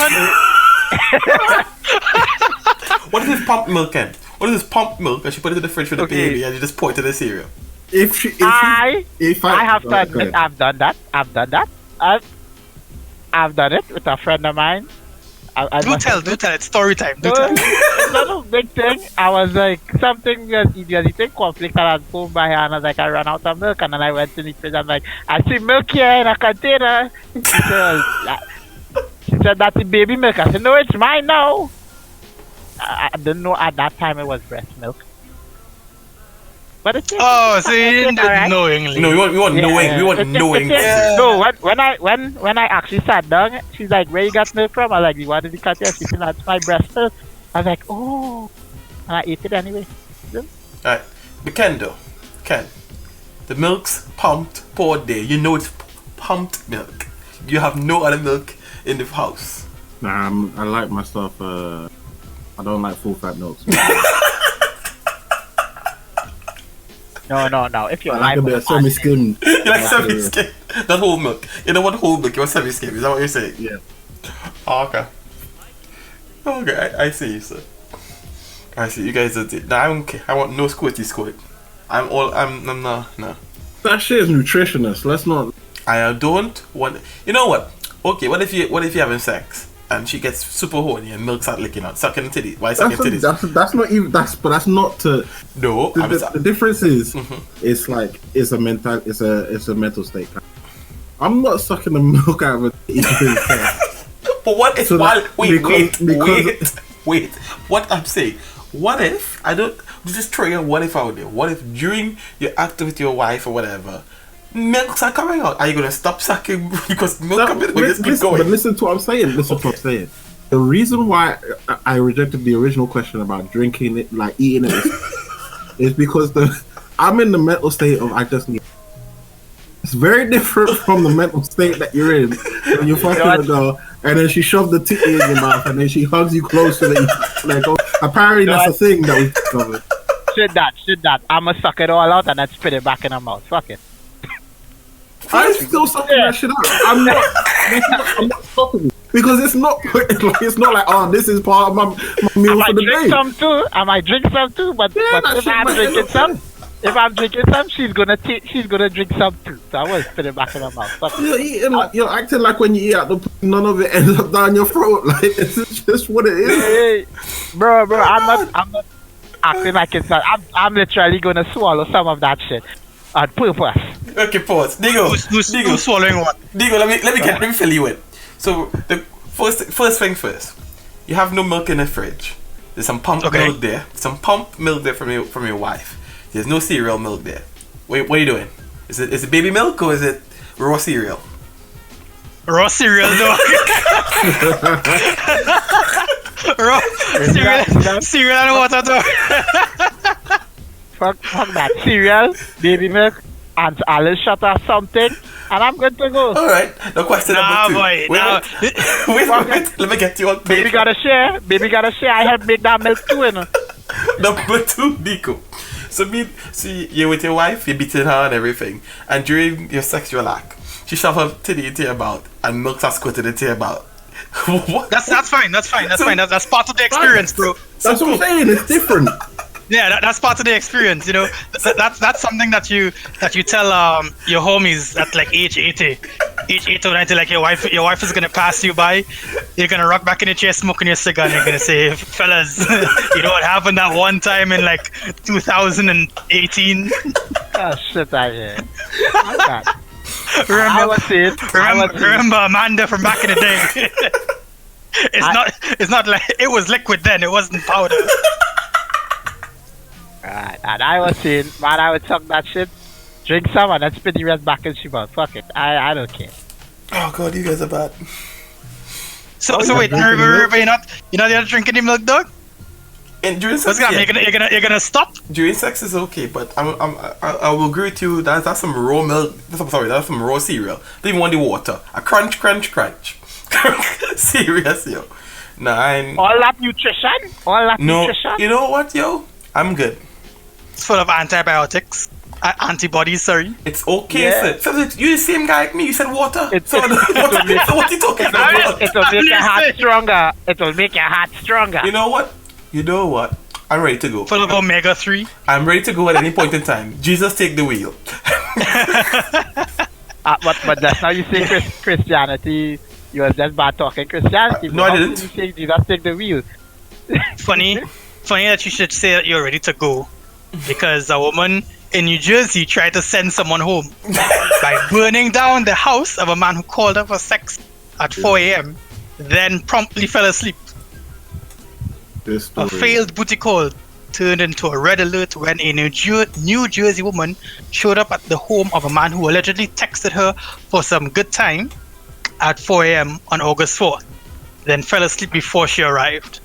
What is this pump milk, Ken? What is this pump milk? And she put it in the fridge with the baby, and you just pour it to the cereal. I have to Go admit, ahead. I've done that. I've done it with a friend of mine. Do tell it. Story time. Do No, tell. it's not a big thing. I was like, something was eating conflict, and I was home by her, and I was like, I ran out of milk, and then I went to the fridge. I'm like, I see milk here in a container. She said, that's the baby milk. I said, no, it's mine now. I didn't know at that time it was breast milk. But it's Oh, so you didn't knowingly. No, we want knowing. We want knowing. No, when I actually sat down, she's like, "Where you got milk from?" I was like, "You wanted to cut your?" She said, "That's my breast milk." I was like, "Oh," and I ate it anyway. Alright, but Ken, the milk's pumped per day. You know it's pumped milk. You have no other milk in the house. Nah, I like my stuff. I don't like full fat milks. No. If you're I like a bit of semi-skimmed. You like semi-skim? Not whole milk. You don't want whole milk. You want semi-skim. Is that what you're saying? Yeah. Oh, okay. Okay, I see you, sir. I see you guys. No, I don't care. I want no squirty squirt. I'm no. That shit is nutritionist. Let's not. I don't want. You know what? Okay, what if you're having sex and she gets super horny and milk start licking out, sucking titties? Why sucking titties? That's not even. But that's not to. No, The difference is, it's like it's a mental state. I'm not sucking the milk out of it. But what if So while that- wait? What I'm saying? What if I don't just throw a what if out there? What if during your act with your wife or whatever, milks are coming out? Are you gonna stop sucking because milk coming out? Just keep going. But listen to what I'm saying. Listen to what I'm saying. The reason why I rejected the original question about drinking it, like eating it, is because I'm in the mental state of I just need. It's very different from the mental state that you're in when you're fucking a girl, and then she shoved the titty in your mouth, and then she hugs you closer than like. Oh, apparently, that's a thing that we discovered. Should that. I'ma suck it all out and then spit it back in her mouth. Fuck it. I'm still sucking that shit out. I'm not stopping you because it's not like oh, this is part of my meal for the day. I might drink some too, but if I'm drinking some, she's gonna drink some too. So I will spit it back in her mouth. You're acting like when you eat out the none of it ends up down your throat. Like this is just what it is. Hey, bro, I'm not acting like it's not. I'm literally gonna swallow some of that shit on purpose. Okay, pause. Digo. Who's swallowing what? Digo, let me fill you in. So the first thing first, you have no milk in the fridge. There's some pumped milk there. Some pumped milk there from your wife. There's no cereal milk there. Wait, what are you doing? Is it baby milk or is it raw cereal? Raw cereal, dog. Raw cereal and water, dog. Fuck that cereal, baby milk, and Alice shut or something, and I'm good to go. Alright, no question number 2. Boy, wait, let me get you on Baby gotta share. I help make that milk too, you know. Number 2, Nico. So you're with your wife, you're beating her and everything, and during your sexual act, she shoved her titty into your mouth and milk has squirted into your mouth. What? That's fine. That's part of the experience, bro. That's what I'm saying. It's different. Yeah, that's part of the experience, you know. That's something that you tell your homies at like age 80 or 90, like your wife is gonna pass you by, you're gonna rock back in your chair smoking your cigar, and you're gonna say, fellas, you know what happened that one time in like 2018? Oh shit, I hear. Remember Amanda from back in the day? It's not like it was liquid then, it wasn't powder. Right, and I was saying, man, I would suck that shit, drink some, and then spit the rest back in she mouth. Fuck it, I don't care. Oh god, you guys are bad. So wait, remember you're not drinking the milk, dog? And during sex, you're gonna stop? During sex is okay, but I will agree with you. That's some raw milk. That's some raw cereal. Don't even want the water. A crunch. Serious, yo. No, all that nutrition. Nutrition. You know what, yo? I'm good. It's full of antibiotics. Antibodies, sorry. It's okay, yeah. So you the same guy like me. You said water. So what are you talking about? It will make your heart stronger. It will make your heart stronger. You know what? I'm ready to go. Full of omega-3. I'm ready to go at any point in time. Jesus, take the wheel. But that's how you say Christianity. You were just bad talking Christianity. No, I didn't. You say Jesus, take the wheel. Funny that you should say that you're ready to go, because a woman in New Jersey tried to send someone home by burning down the house of a man who called her for sex at 4 a.m. then promptly fell asleep. A failed booty call turned into a red alert when a New Jersey woman showed up at the home of a man who allegedly texted her for some good time at 4 a.m. on August 4th, then fell asleep before she arrived.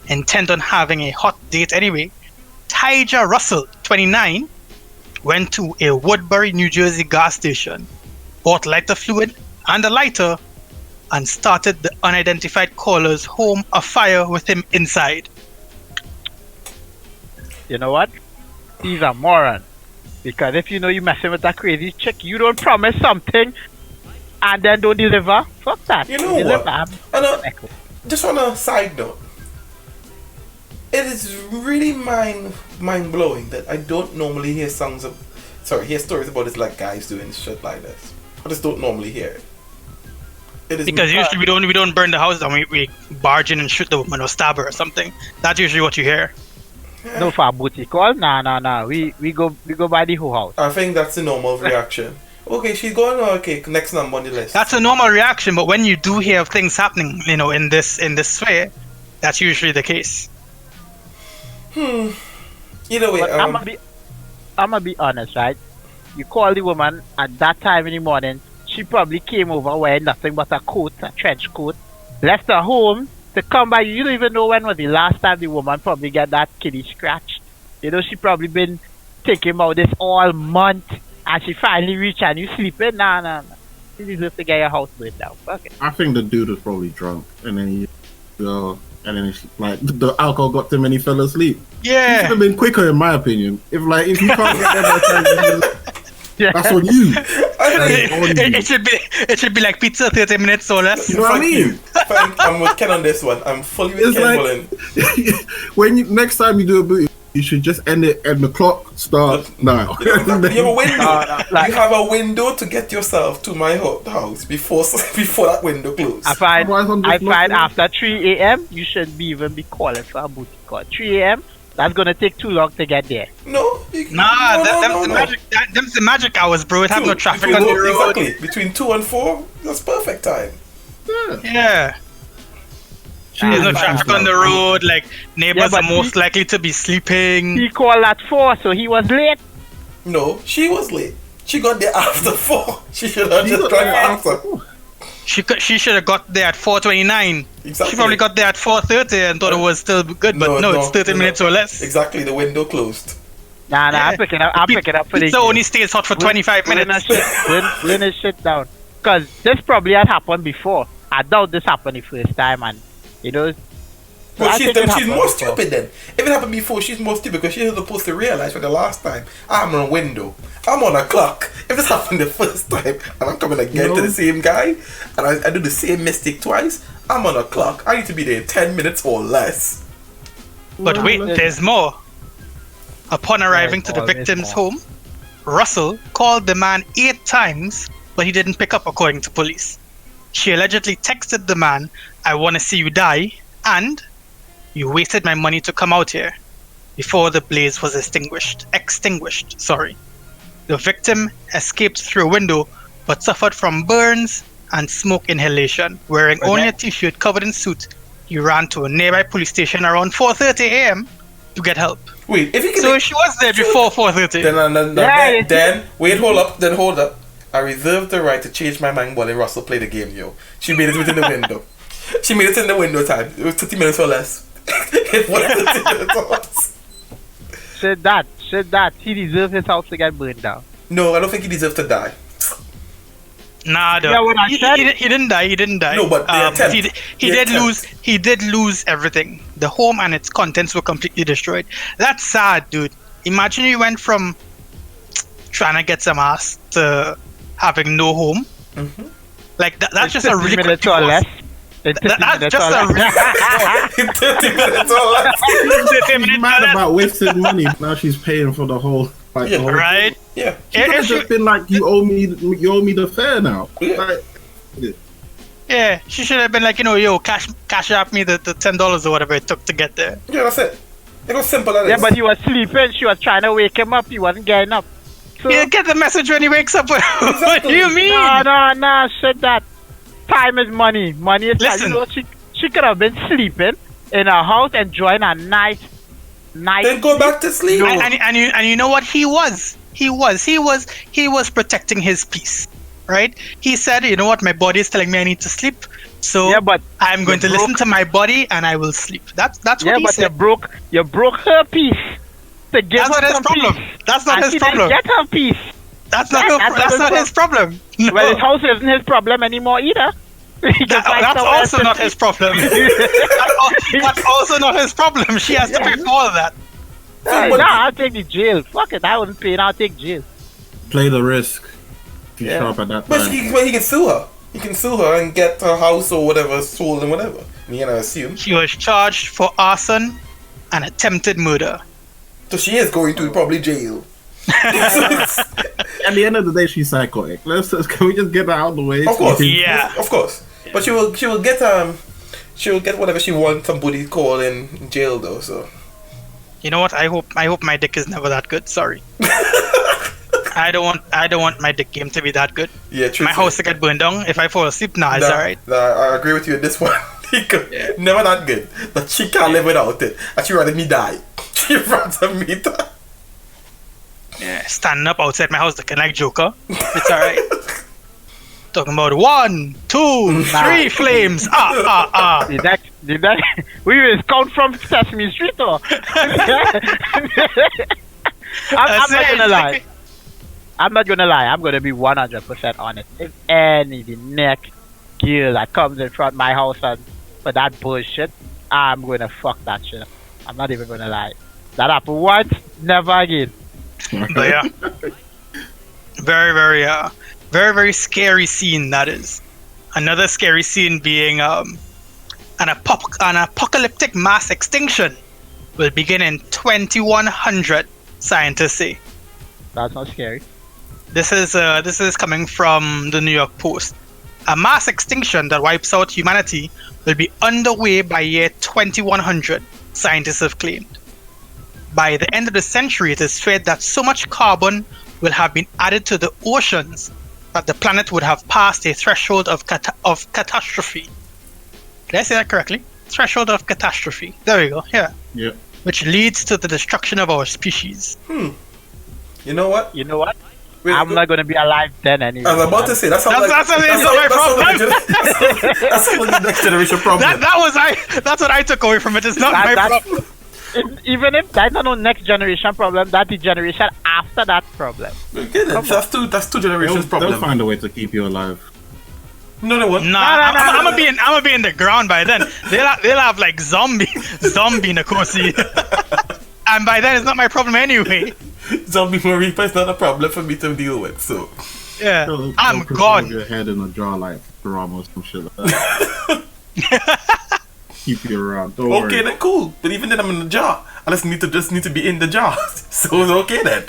Intent on having a hot date anyway, Tyja Russell, 29, went to a Woodbury, New Jersey gas station, bought lighter fluid and a lighter, and started the unidentified caller's home afire with him inside. You know what? He's a moron. Because if you know you're messing with that crazy chick, you don't promise something and then don't deliver. Fuck that. You know what? Just on a side note, it is really mind blowing that I don't normally hear hear stories about this like guys doing shit like this. I just don't normally hear it. Because usually we don't burn the house down. We barge in and shoot the woman or stab her or something. That's usually what you hear. Yeah. No for a booty call. Nah. We go by the whole house. I think that's the normal reaction. Okay, she's going. Okay, next number on the list. That's a normal reaction, but when you do hear things happening, in this way, that's usually the case. Either way, I'm gonna be honest, right? You call the woman at that time in the morning. She probably came over wearing nothing but a trench coat, left her home to come by. You don't even know when was the last time the woman probably got that kitty scratch. She probably been thinking about this all month. and she finally reached and you sleeping? Nah. You deserve to get your house burned down. Fuck it. I think the dude was probably drunk, and then he and then like the alcohol got to him and he fell asleep. Yeah. He should have been quicker, in my opinion. If you can't get there by the time, that's on you. It should be like pizza 30 minutes or less. You know what I mean? I'm with Ken on this one. I'm fully with It's Ken like, when next time you do a booty, you should just end it and the clock starts now. You have a window. You have a window to get yourself to my house before that window closes. I find after 3 a.m. you shouldn't even be calling for a booty call. 3 a.m. that's gonna take too long to get there. No. Them's the magic hours, bro. It have no traffic on the road. Exactly. Between 2 and 4, that's perfect time. Yeah. There's no traffic on the road, like neighbors are most likely to be sleeping. He called at 4, so he was late. No, she was late. She got there after 4. She should have just driven after. She should have got there at 4:29. Exactly. She probably got there at 4:30 and thought it was still good, but no, it's 30 minutes or less. Exactly, the window closed. Nah, I'm picking up for Pizza only stays hot for 25 minutes. Bring this shit down. Because this probably had happened before. I doubt this happened the first time, and Well, she's more stupid then. If it happened before, she's more stupid because she was supposed to realize for the last time, I'm on a window, I'm on a clock. If this happened the first time and I'm coming again to the same guy and I do the same mistake twice, I'm on a clock. I need to be there in 10 minutes or less. But wait, there's more. Upon arriving to the victim's home, Russell called the man 8 times, but he didn't pick up according to police. She allegedly texted the man, "I want to see you die," and "You wasted my money to come out here," before the blaze was extinguished. The victim escaped through a window, but suffered from burns and smoke inhalation. Wearing only a t-shirt covered in soot, he ran to a nearby police station around 4:30 a.m. to get help. Wait, if you can... So she was there before 4:30. Then hold up. I reserve the right to change my mind while Russell play the game, yo. She made it within the window. She made it in the window time. It was 30 minutes or less. It was 30 minutes or less. Said that. He deserves his house to get burned down. No, I don't think he deserves to die. Nah, he didn't die. No, but he did lose everything. The home and its contents were completely destroyed. That's sad, dude. Imagine you went from trying to get some ass to having no home. Mm-hmm. Like that's just a really quick or less. That's just a really 30 minutes or less. She's mad about wasting money. Now she's paying for the whole. Right? Yeah. She could have just been like, you owe me the fare now. Yeah, she should have been like, cash up me the $10 or whatever it took to get there. Yeah, that's it. It was simple as Yeah, but he was sleeping. She was trying to wake him up. He wasn't getting up. So, he'll get the message when he wakes up. Exactly. What do you mean? No, shit that. Time is money. Money is time. She could have been sleeping in her house enjoying a nice then go back to sleep. No. And you know what he was? He was protecting his peace. Right? He said, you know what, my body is telling me I need to sleep. So I'm going to listen to my body and I will sleep. That's what he said. You broke her peace. That's not his problem. That's not his problem. Get her peace. That's not his problem. No. Well, his house isn't his problem anymore either. That's also not his problem. That's also not his problem. She has to pay for all of that. I'll take the jail. Fuck it, I wouldn't pay. I'll take jail. Play the risk. She's sharp at that time. But he can sue her. He can sue her and get her house or whatever sold and whatever. You know, assume she was charged for arson and attempted murder. So she is going to probably jail. At the end of the day, she's psychotic. Can we just get that out of the way? Of course, yeah, of course. But she will get whatever she wants. Somebody call in jail though. So you know what? I hope my dick is never that good. Sorry. I don't want my dick game to be that good. Yeah, true. My house to get burned down. If I fall asleep, it's alright. I agree with you in this one. Never that good. But she can't live without it. And she rather me die. She rather me die. Yeah, standing up outside my house looking like Joker. It's alright. Talking about 1, 2, 3 flames. Did that? We will count from Sesame Street or? I'm not gonna lie. I'm not gonna lie. I'm gonna be 100% honest. If any the next girl that comes in front of my house and for that bullshit, I'm gonna fuck that shit up. I'm not even gonna lie. That happened once, never again. But yeah, very scary scene. That is another scary scene being an apocalyptic mass extinction will begin in 2100. Scientists say. That's not scary. This is coming from the New York Post. A mass extinction that wipes out humanity will be underway by year 2100. Scientists have claimed. By the end of the century, it is feared that so much carbon will have been added to the oceans that the planet would have passed a threshold of catastrophe. Did I say that correctly? Threshold of catastrophe. There we go. Yeah. Yep. Which leads to the destruction of our species. You know what? Wait, I'm not gonna be alive then anyway. I was about to say that's my problem. That's the next generation problem. That's what I took away from it. It's not my problem. Even if that's not no next generation problem, that's the generation after that problem. Okay, that's two generations problem. They'll find a way to keep you alive. No, they won't. I'm gonna be in the ground by then. They'll have like zombie Nkosi. And by then it's not my problem anyway. Zombie Reaper is not a problem for me to deal with, so yeah, They'll I'm put gone. your head in a jar like drama or some shit like that. Keep you around. Don't okay, worry. then cool. But even then, I'm in the jar. I just need to be in the jar. So it's okay then.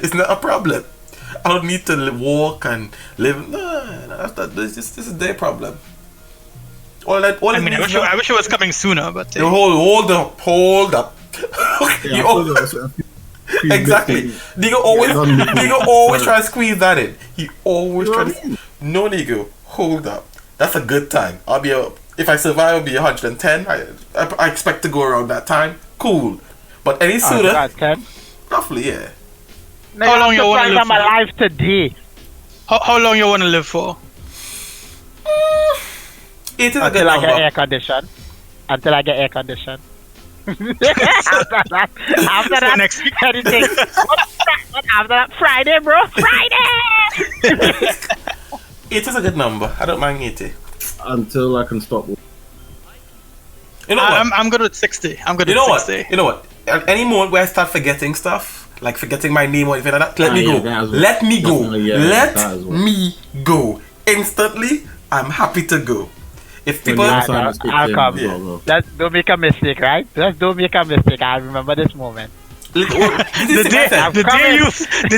It's not a problem. I don't need to walk and live. No, this is their problem. I wish it was coming sooner, but hold up. Exactly. Nigga always try to squeeze that in. He always try to. No, nigga, hold up. That's a good time. If I survive, I'll be 110. I expect to go around that time. Cool. But any sooner, roughly, yeah. How long you want to live I'm for? alive today. How long you want to live for? It is a good Until I get number. air condition. After that, next week. anything. What after that? Friday, bro. Friday. It is a good number. I don't mind 80. Until I can stop. You know what? I'm good at 60. I'm good You at know 60. what? You know what? At any moment where I start forgetting stuff, like forgetting my name or anything like that, let me yeah, go. that as well. Let me go. Definitely, yeah, Let that as well. me go. Instantly, I'm happy to go. If When people, the outside is I'll kicked come. in as well, Let's don't make a mistake, right? Let's don't make a mistake. I remember this moment. The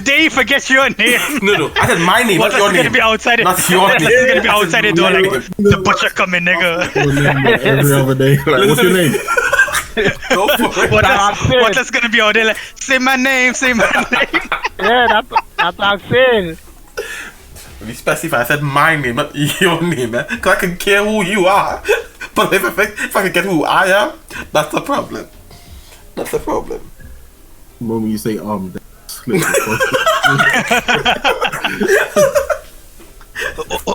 day you forget your name. No, I said my name, not your It's name. gonna be outside it. Not your name. It's gonna be outside the door like the butcher coming, nigga. bro. Every other day. Like, what's your name? Go for it. What else gonna be out there? Like, say my name. Yeah, that's what I'm saying. Be specify. I said my name, not your name, man. Because I can care who you are. But if I can get who I am, that's the problem. That's the problem. The moment you say slip.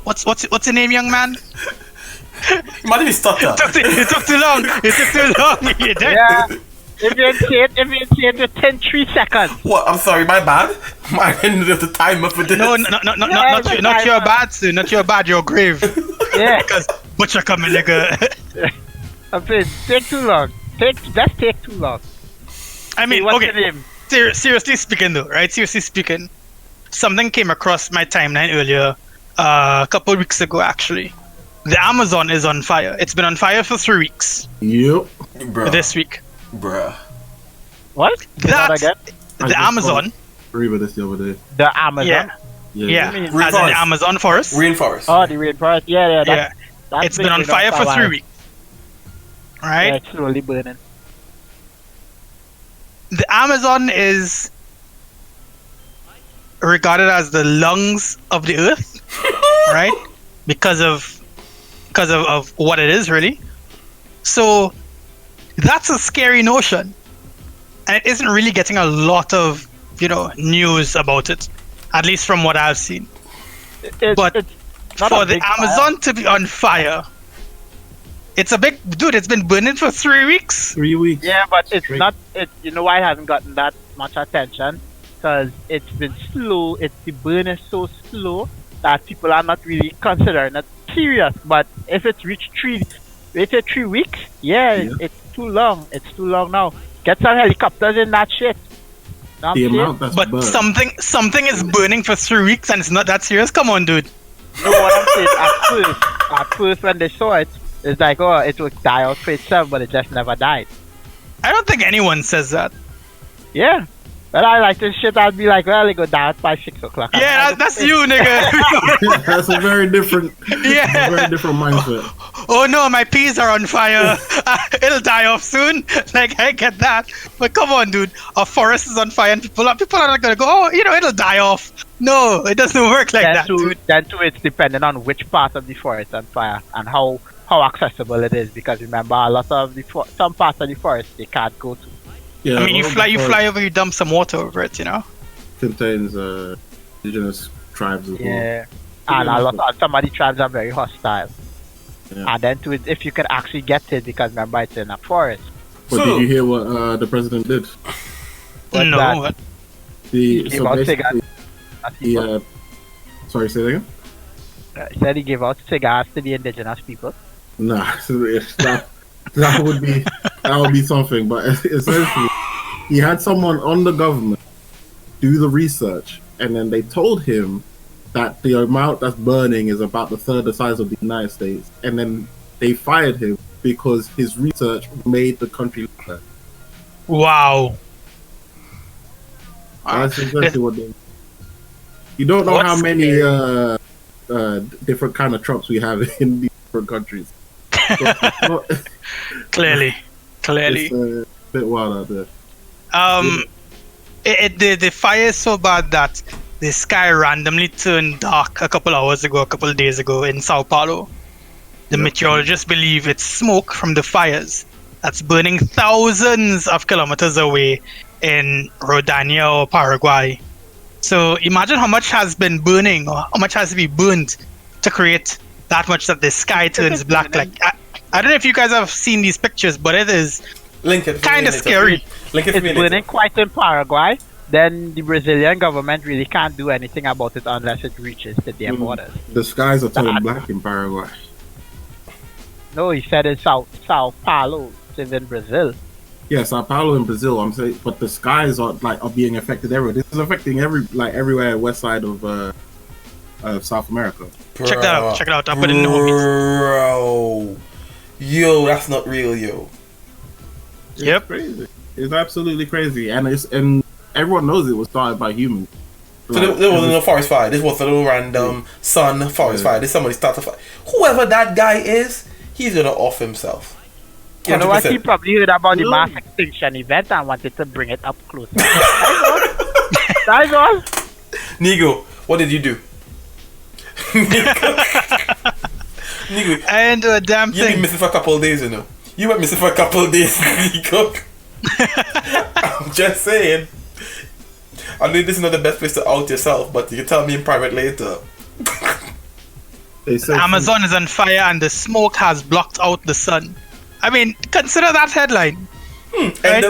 What's your name, young man? You might even stutter. It took too long. You dead. Yeah. If you say it within 3 seconds. What? I'm sorry, my bad. I didn't have the timer for this. No, not your bad, sir. Not your bad. Your grave. Yeah. Because butcher coming, nigga. I'm saying take too long. Just take too long. I mean, What's your okay. name? Seriously speaking, though, right? Seriously speaking, something came across my timeline earlier, a couple of weeks ago, actually. The Amazon is on fire. It's been on fire for 3 weeks. Yep. Bruh. This week. Bruh. What? That again? the Amazon. Agree with this the other day. The Amazon. Yeah. You mean As in the rainforest? Amazon forest. Rainforest. Oh, the rainforest. Yeah. That's It's been on fire for 3 weeks. Right? Yeah, it's slowly burning. The Amazon is regarded as the lungs of the earth, right? Because of what it is, really. So that's a scary notion, and it isn't really getting a lot of news about it, at least from what I've seen. But it's not for a the big fire. Amazon to be on fire, it's a big dude. It's been burning for 3 weeks. 3 weeks. Yeah, but it's Straight. not. You know why it hasn't gotten that much attention? because it's been slow. The burn is so slow that people are not really considering it serious. But if it's reached 3 weeks, it's too long. It's too long now. Get some helicopters in that shit. The amount that's but burned. something is burning for 3 weeks and it's not that serious. Come on, dude. No, what I'm saying, at first when they saw it, it's like, oh, it will die out for itself, but it just never died. I don't think anyone says that. Yeah. But I like this shit, I'd be like, well, it go down by 6 o'clock. Yeah, that's you, nigga. That's a very different, Yeah. very different mindset. Oh no, my peas are on fire. It'll die off soon. Like, I get that. But come on, dude. A forest is on fire and people are not gonna go, oh, it'll die off. No, it doesn't work like that, dude. Then too, it's depending on which part of the forest on fire and how accessible it is. Because remember, a lot of some parts of the forest they can't go to. Yeah, I mean, you fly over, you dump some water over it, Contains indigenous tribes as well. Yeah. And some of the tribes are very hostile. Yeah. And then to it, if you can actually get it, because remember it's in a forest. But did you hear what the president did? No, that? what? He gave out cigars. Sorry, say that again? He said he gave out cigars to the indigenous people. Nah, that would be something. But essentially, he had someone on the government do the research, and then they told him that the amount that's burning is about a third the size of the United States, and then they fired him because his research made the country look bad. Wow. That's exactly what they. You don't know how many different kind of Trumps we have in these different countries. So, Clearly. it's a bit wild out there. The fire is so bad that the sky randomly turned dark a couple of days ago in Sao Paulo. The meteorologists believe it's smoke from the fires that's burning thousands of kilometers away in Rodania or Paraguay. So imagine how much has been burning or how much has to be burnt to create that much that the sky turns black. Like I don't know if you guys have seen these pictures, but it is kind of scary. It's burning quite in Paraguay. Then the Brazilian government really can't do anything about it unless it reaches to their borders. The skies are turning black in Paraguay. No, he said in Sao Paulo, it's in Brazil. Yeah, Sao Paulo in Brazil. I'm saying, but the skies are being affected everywhere. This is affecting everywhere west side of South America. Bro, Check that out. Check it out. I'll put it in the homies. Bro, yo, that's not real, yo. Yep. It's crazy. It's absolutely crazy, and everyone knows it was started by humans. So there wasn't no forest fire. This was a little random sun forest fire. This somebody started a fire. Whoever that guy is, he's gonna off himself. You know what? He probably heard about the mass extinction event and wanted to bring it up closer. That's all. Nigo, what did you do? Nigo, I didn't do a damn you've been thing. missing for a couple of days, you know. You went missing for a couple of days, Nigo. I'm just saying. I know this is not the best place to out yourself, but you can tell me in private later. They said Amazon is on fire and the smoke has blocked out the sun. I mean, consider that headline. End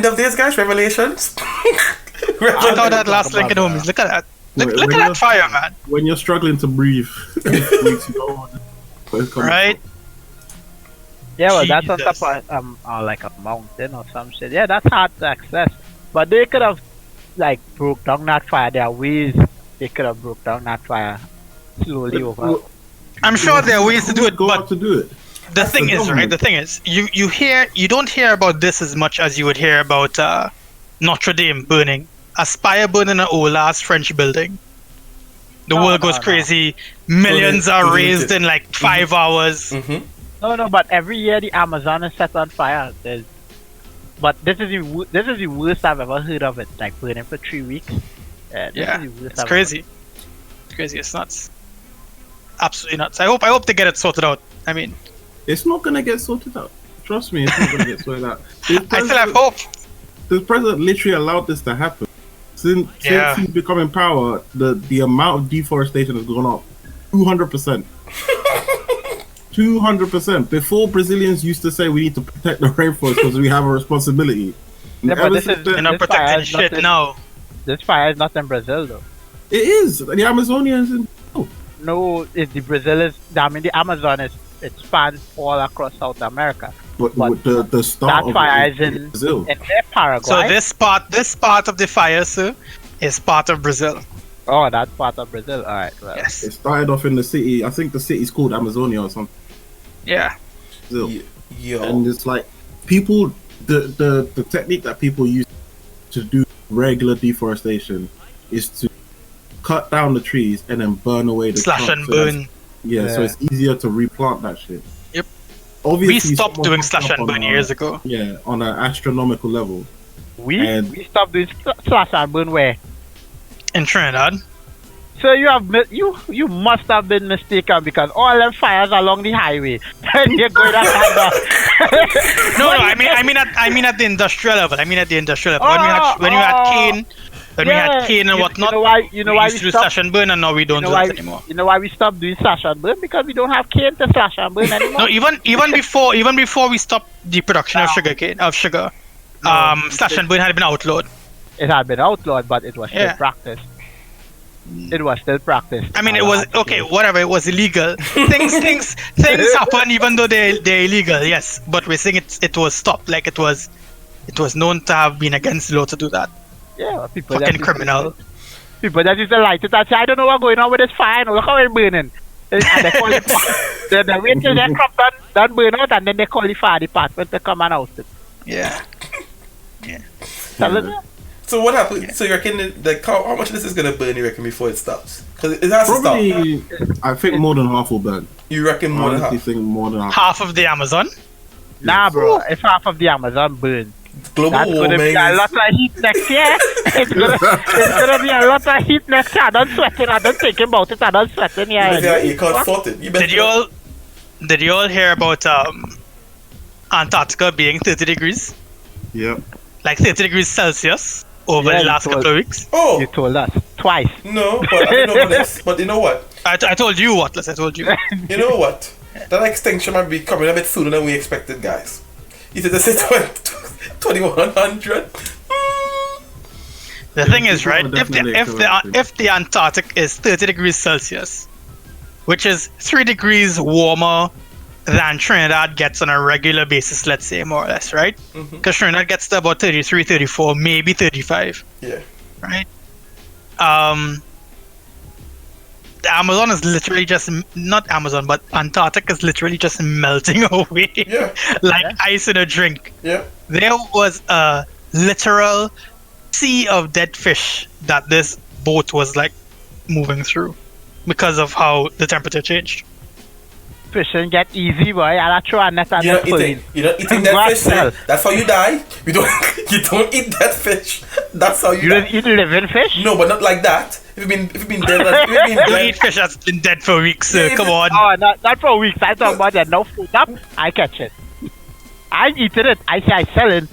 of days, guys. Revelations. Check out that last link in homies. Look at that. Look at that fire, man. when you're struggling to breathe, Right? Yeah, well, that's on Jesus. top of like a mountain or some shit. Yeah, that's hard to access. But they could have broke down that fire. There are ways they could have broke down that fire slowly over. I'm sure there are ways to do it, Go but out to do it. the thing is, right? The thing is, you don't hear about this as much as you would hear about Notre Dame burning, a spire burning an old last French building. The world goes crazy. Millions are raised in like 5 hours. Mm-hmm. No, but every year the Amazon is set on fire. But this is the worst I've ever heard of it. Like burning for 3 weeks. Yeah, it's crazy. It's crazy. It's nuts. Absolutely nuts. I hope they get it sorted out. I mean, It's not gonna get sorted out. Trust me, it's not gonna get sorted out. I still have hope. The president literally allowed this to happen. Since he's become in power, the amount of deforestation has gone up 200%. 200%. Before, Brazilians used to say we need to protect the rainforest because we have a responsibility. Yeah, but They're not protecting shit now. this fire is not in Brazil though. It is. The Amazonians in No, the Brazil is. I mean, the Amazon is. It spans all across South America. But the start that of fire it is in Brazil. in Paraguay. So this part of the fire, sir, is part of Brazil. Oh, that's part of Brazil. All right. Well. Yes. It started off in the city. I think the city's called Amazonia or something. Yeah. Brazil. Yo. And it's like people, the technique that people use to do regular deforestation is to cut down the trees and then burn away the Slash trunks. and burn. So it's easier to replant that shit. Yep. Obviously, We stopped someone doing fucked slash up and burn on years ago. Yeah, on an astronomical level. And- We stopped doing slash and burn where? In Trinidad. So you must have been mistaken because all them fires along the highway and you're going to No, I mean at the industrial level. When we had cane, we had cane and whatnot. You know why we used to do slash and burn, and now we don't do that anymore. You know why we stopped doing slash and burn? Because we don't have cane to slash and burn anymore. No, even before we stopped the production of sugar, slash and burn had been outlawed. It had been outlawed, but it was still practiced. It was still practiced. I mean, it was okay. Whatever, it was illegal. Things happen even though they're illegal. Yes, but we're saying it was stopped. Like it was known to have been against the law to do that. Yeah, people fucking criminal. People that used to light it and say, I don't know what's going on with this fire. Look how it's burning. And they call it. They wait till their crop done burn out, and then they call the fire department to come and oust it. Yeah. So what happened? So you reckon how much of this is gonna burn? You reckon before it stops? Because it has to stop. I think more than half will burn. You reckon more than half? I think more than half. Half of the Amazon? Nah, bro. If half of the Amazon burns, global that's warming. Gonna be a lot of heat next year. It's gonna be a lot of heat next year. I don't sweating. I don't thinking about it. I don't sweating. Yeah, you can't sort it. Did you all hear about Antarctica being 30 degrees? Yep. Like 30 degrees Celsius over the last couple of weeks. Oh, you told us twice. No, but I don't know about this. But you know what? I told you, Watless. I told you. You know what? That extinction might be coming a bit sooner than we expected, guys. You said this is 2100. The thing is, right? If the Antarctic is 30 degrees Celsius, which is 3 degrees warmer than Trinidad gets on a regular basis, let's say, more or less, right? Because Trinidad gets to about 33, 34, maybe 35. Yeah. Right? The Amazon is literally just, not Amazon, but Antarctica is literally just melting away. Yeah. Ice in a drink. Yeah. There was a literal sea of dead fish that this boat was like moving through because of how the temperature changed. Fishing get easy, boy. I'll throw a net and you're not eating that fish. So that's how you die. You don't eat that fish. That's how you die. You don't eat living fish? No, but not like that. If you've been dead, you eat fish that's been dead for weeks. Come on. Oh, not for weeks. I talk about that. No food up. I catch it. I eating it. I say I selling.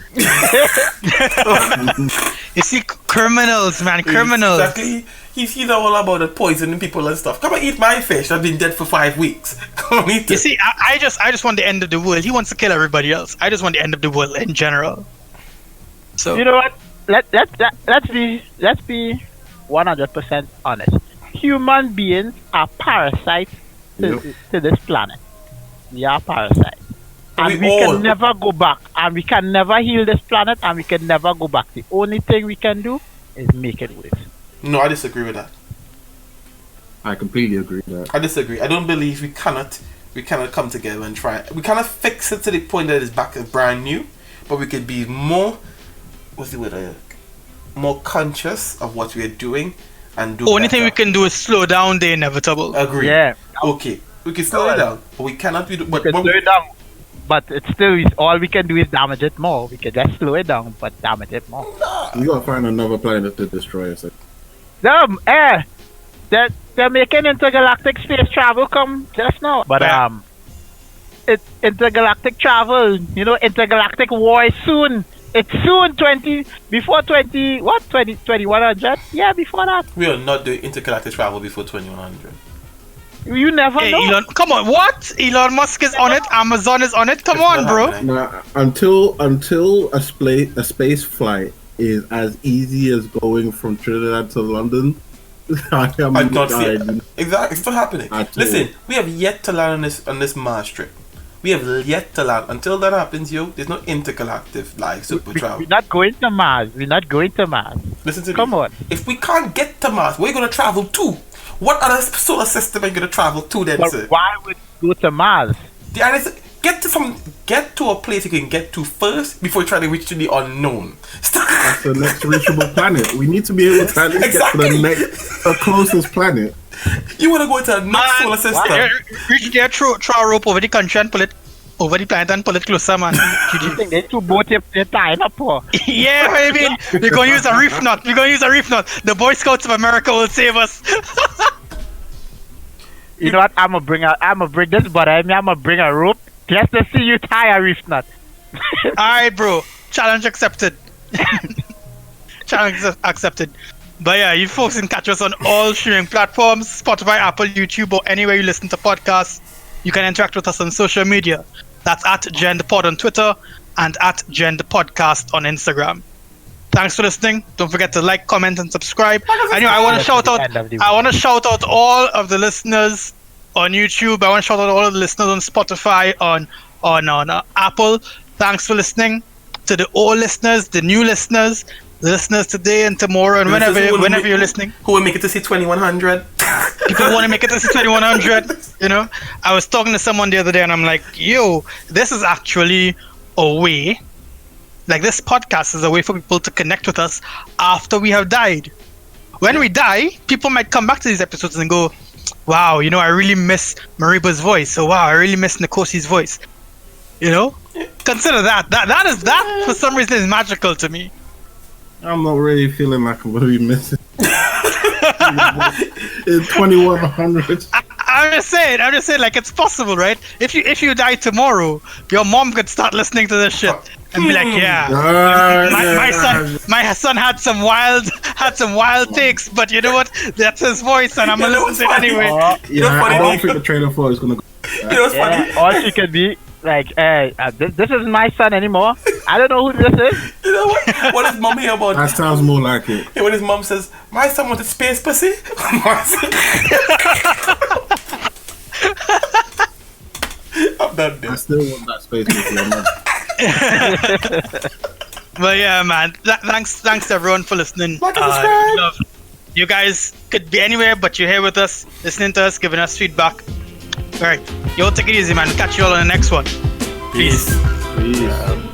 You see, criminals, man, criminals. Exactly. He's all about the poisoning people and stuff. Come and eat my fish that's been dead for 5 weeks. Come and eat it. You see, I just want the end of the world. He wants to kill everybody else. I just want the end of the world in general. So you know what? Let's be 100% honest. Human beings are parasites to this planet. We are parasites. And we can never go back. And we can never heal this planet. And we can never go back. The only thing we can do is make it worse. No, I disagree with that. I completely agree with that. I disagree. I don't believe we cannot come together and try. We cannot fix it to the point that it's back as brand new, but we could be more, more conscious of what we are doing and do. Only thing we can do is slow down the inevitable. Agree. Yeah. Okay. We can slow it down, but we cannot. But slow it down. But it's still all we can do is damage it more. We can just slow it down, but damage it more. You gotta find another planet to destroy us. They're making intergalactic space travel come just now. But it's intergalactic travel. You know, intergalactic war is soon. It's soon. 2100? Yeah, before that. We are not doing intergalactic travel before 2100. You never know. Elon, come on, what? Elon Musk is on it. Amazon is on it. Come on, bro. Nah, until a space flight is as easy as going from Trinidad to London. I am not see it. Exactly, it's not happening. Listen, we have yet to land on this Mars trip. We have yet to land. Until that happens, there's no intergalactic like super travel. We're not going to Mars. Listen to me. Come on. If we can't get to Mars, where are you gonna travel to? What other solar system are you gonna travel to then, but sir? Why would you go to Mars? The answer, get to a place you can get to first before you try to reach to the unknown. That's the next reachable planet. We need to be able to get to the closest planet. You want to go to the next solar system? Reach there, throw a rope over the country and pull it over the planet and pull it closer, man. You think they two both have time up for? Yeah, I mean, we're gonna use a reef knot. The Boy Scouts of America will save us. You know what? I'm gonna bring this, but I'm gonna bring a rope just to see you tie a reef knot. Alright, bro. Challenge accepted. Challenge accepted. But yeah, you folks can catch us on all streaming platforms, Spotify, Apple, YouTube, or anywhere you listen to podcasts. You can interact with us on social media. That's at GenderPod on Twitter and at GenderPodcast on Instagram. Thanks for listening. Don't forget to like, comment, and subscribe. Anyway, I want to shout out all of the listeners on YouTube. I want to shout out all of the listeners on Spotify, on Apple. Thanks for listening. To the old listeners, the new listeners, the listeners today and tomorrow, and whenever you're listening. Who will make it to see 2100? People want to make it to see 2100. You know, I was talking to someone the other day, and I'm like, "Yo, this is actually a way. Like, this podcast is a way for people to connect with us after we have died. When we die, people might come back to these episodes and go, wow, you know, I really miss Mariba's voice. So, wow, I really miss Nikosi's voice. You know? Consider that. That for some reason is magical to me. I'm not really feeling like I'm going to be missing. It's 2100. I'm just saying, like, it's possible, right? If you die tomorrow, your mom could start listening to this shit and be like, yeah, my son had some wild takes, but you know what? That's his voice, and I'm gonna listen to it anyway. I don't think the trailer for is gonna go. You know what's funny? Or she could be like, hey, this isn't my son anymore. I don't know who this is. You know what? What is mom here about? That sounds more like it. Hey, when his mom says, my son wanted space pussy. I'm done this. I still want that space pussy, man. But yeah, man. Thanks to everyone for listening. You guys could be anywhere, but you're here with us, listening to us, giving us feedback. All right, yo, take it easy, man. Catch you all on the next one. Peace. Peace.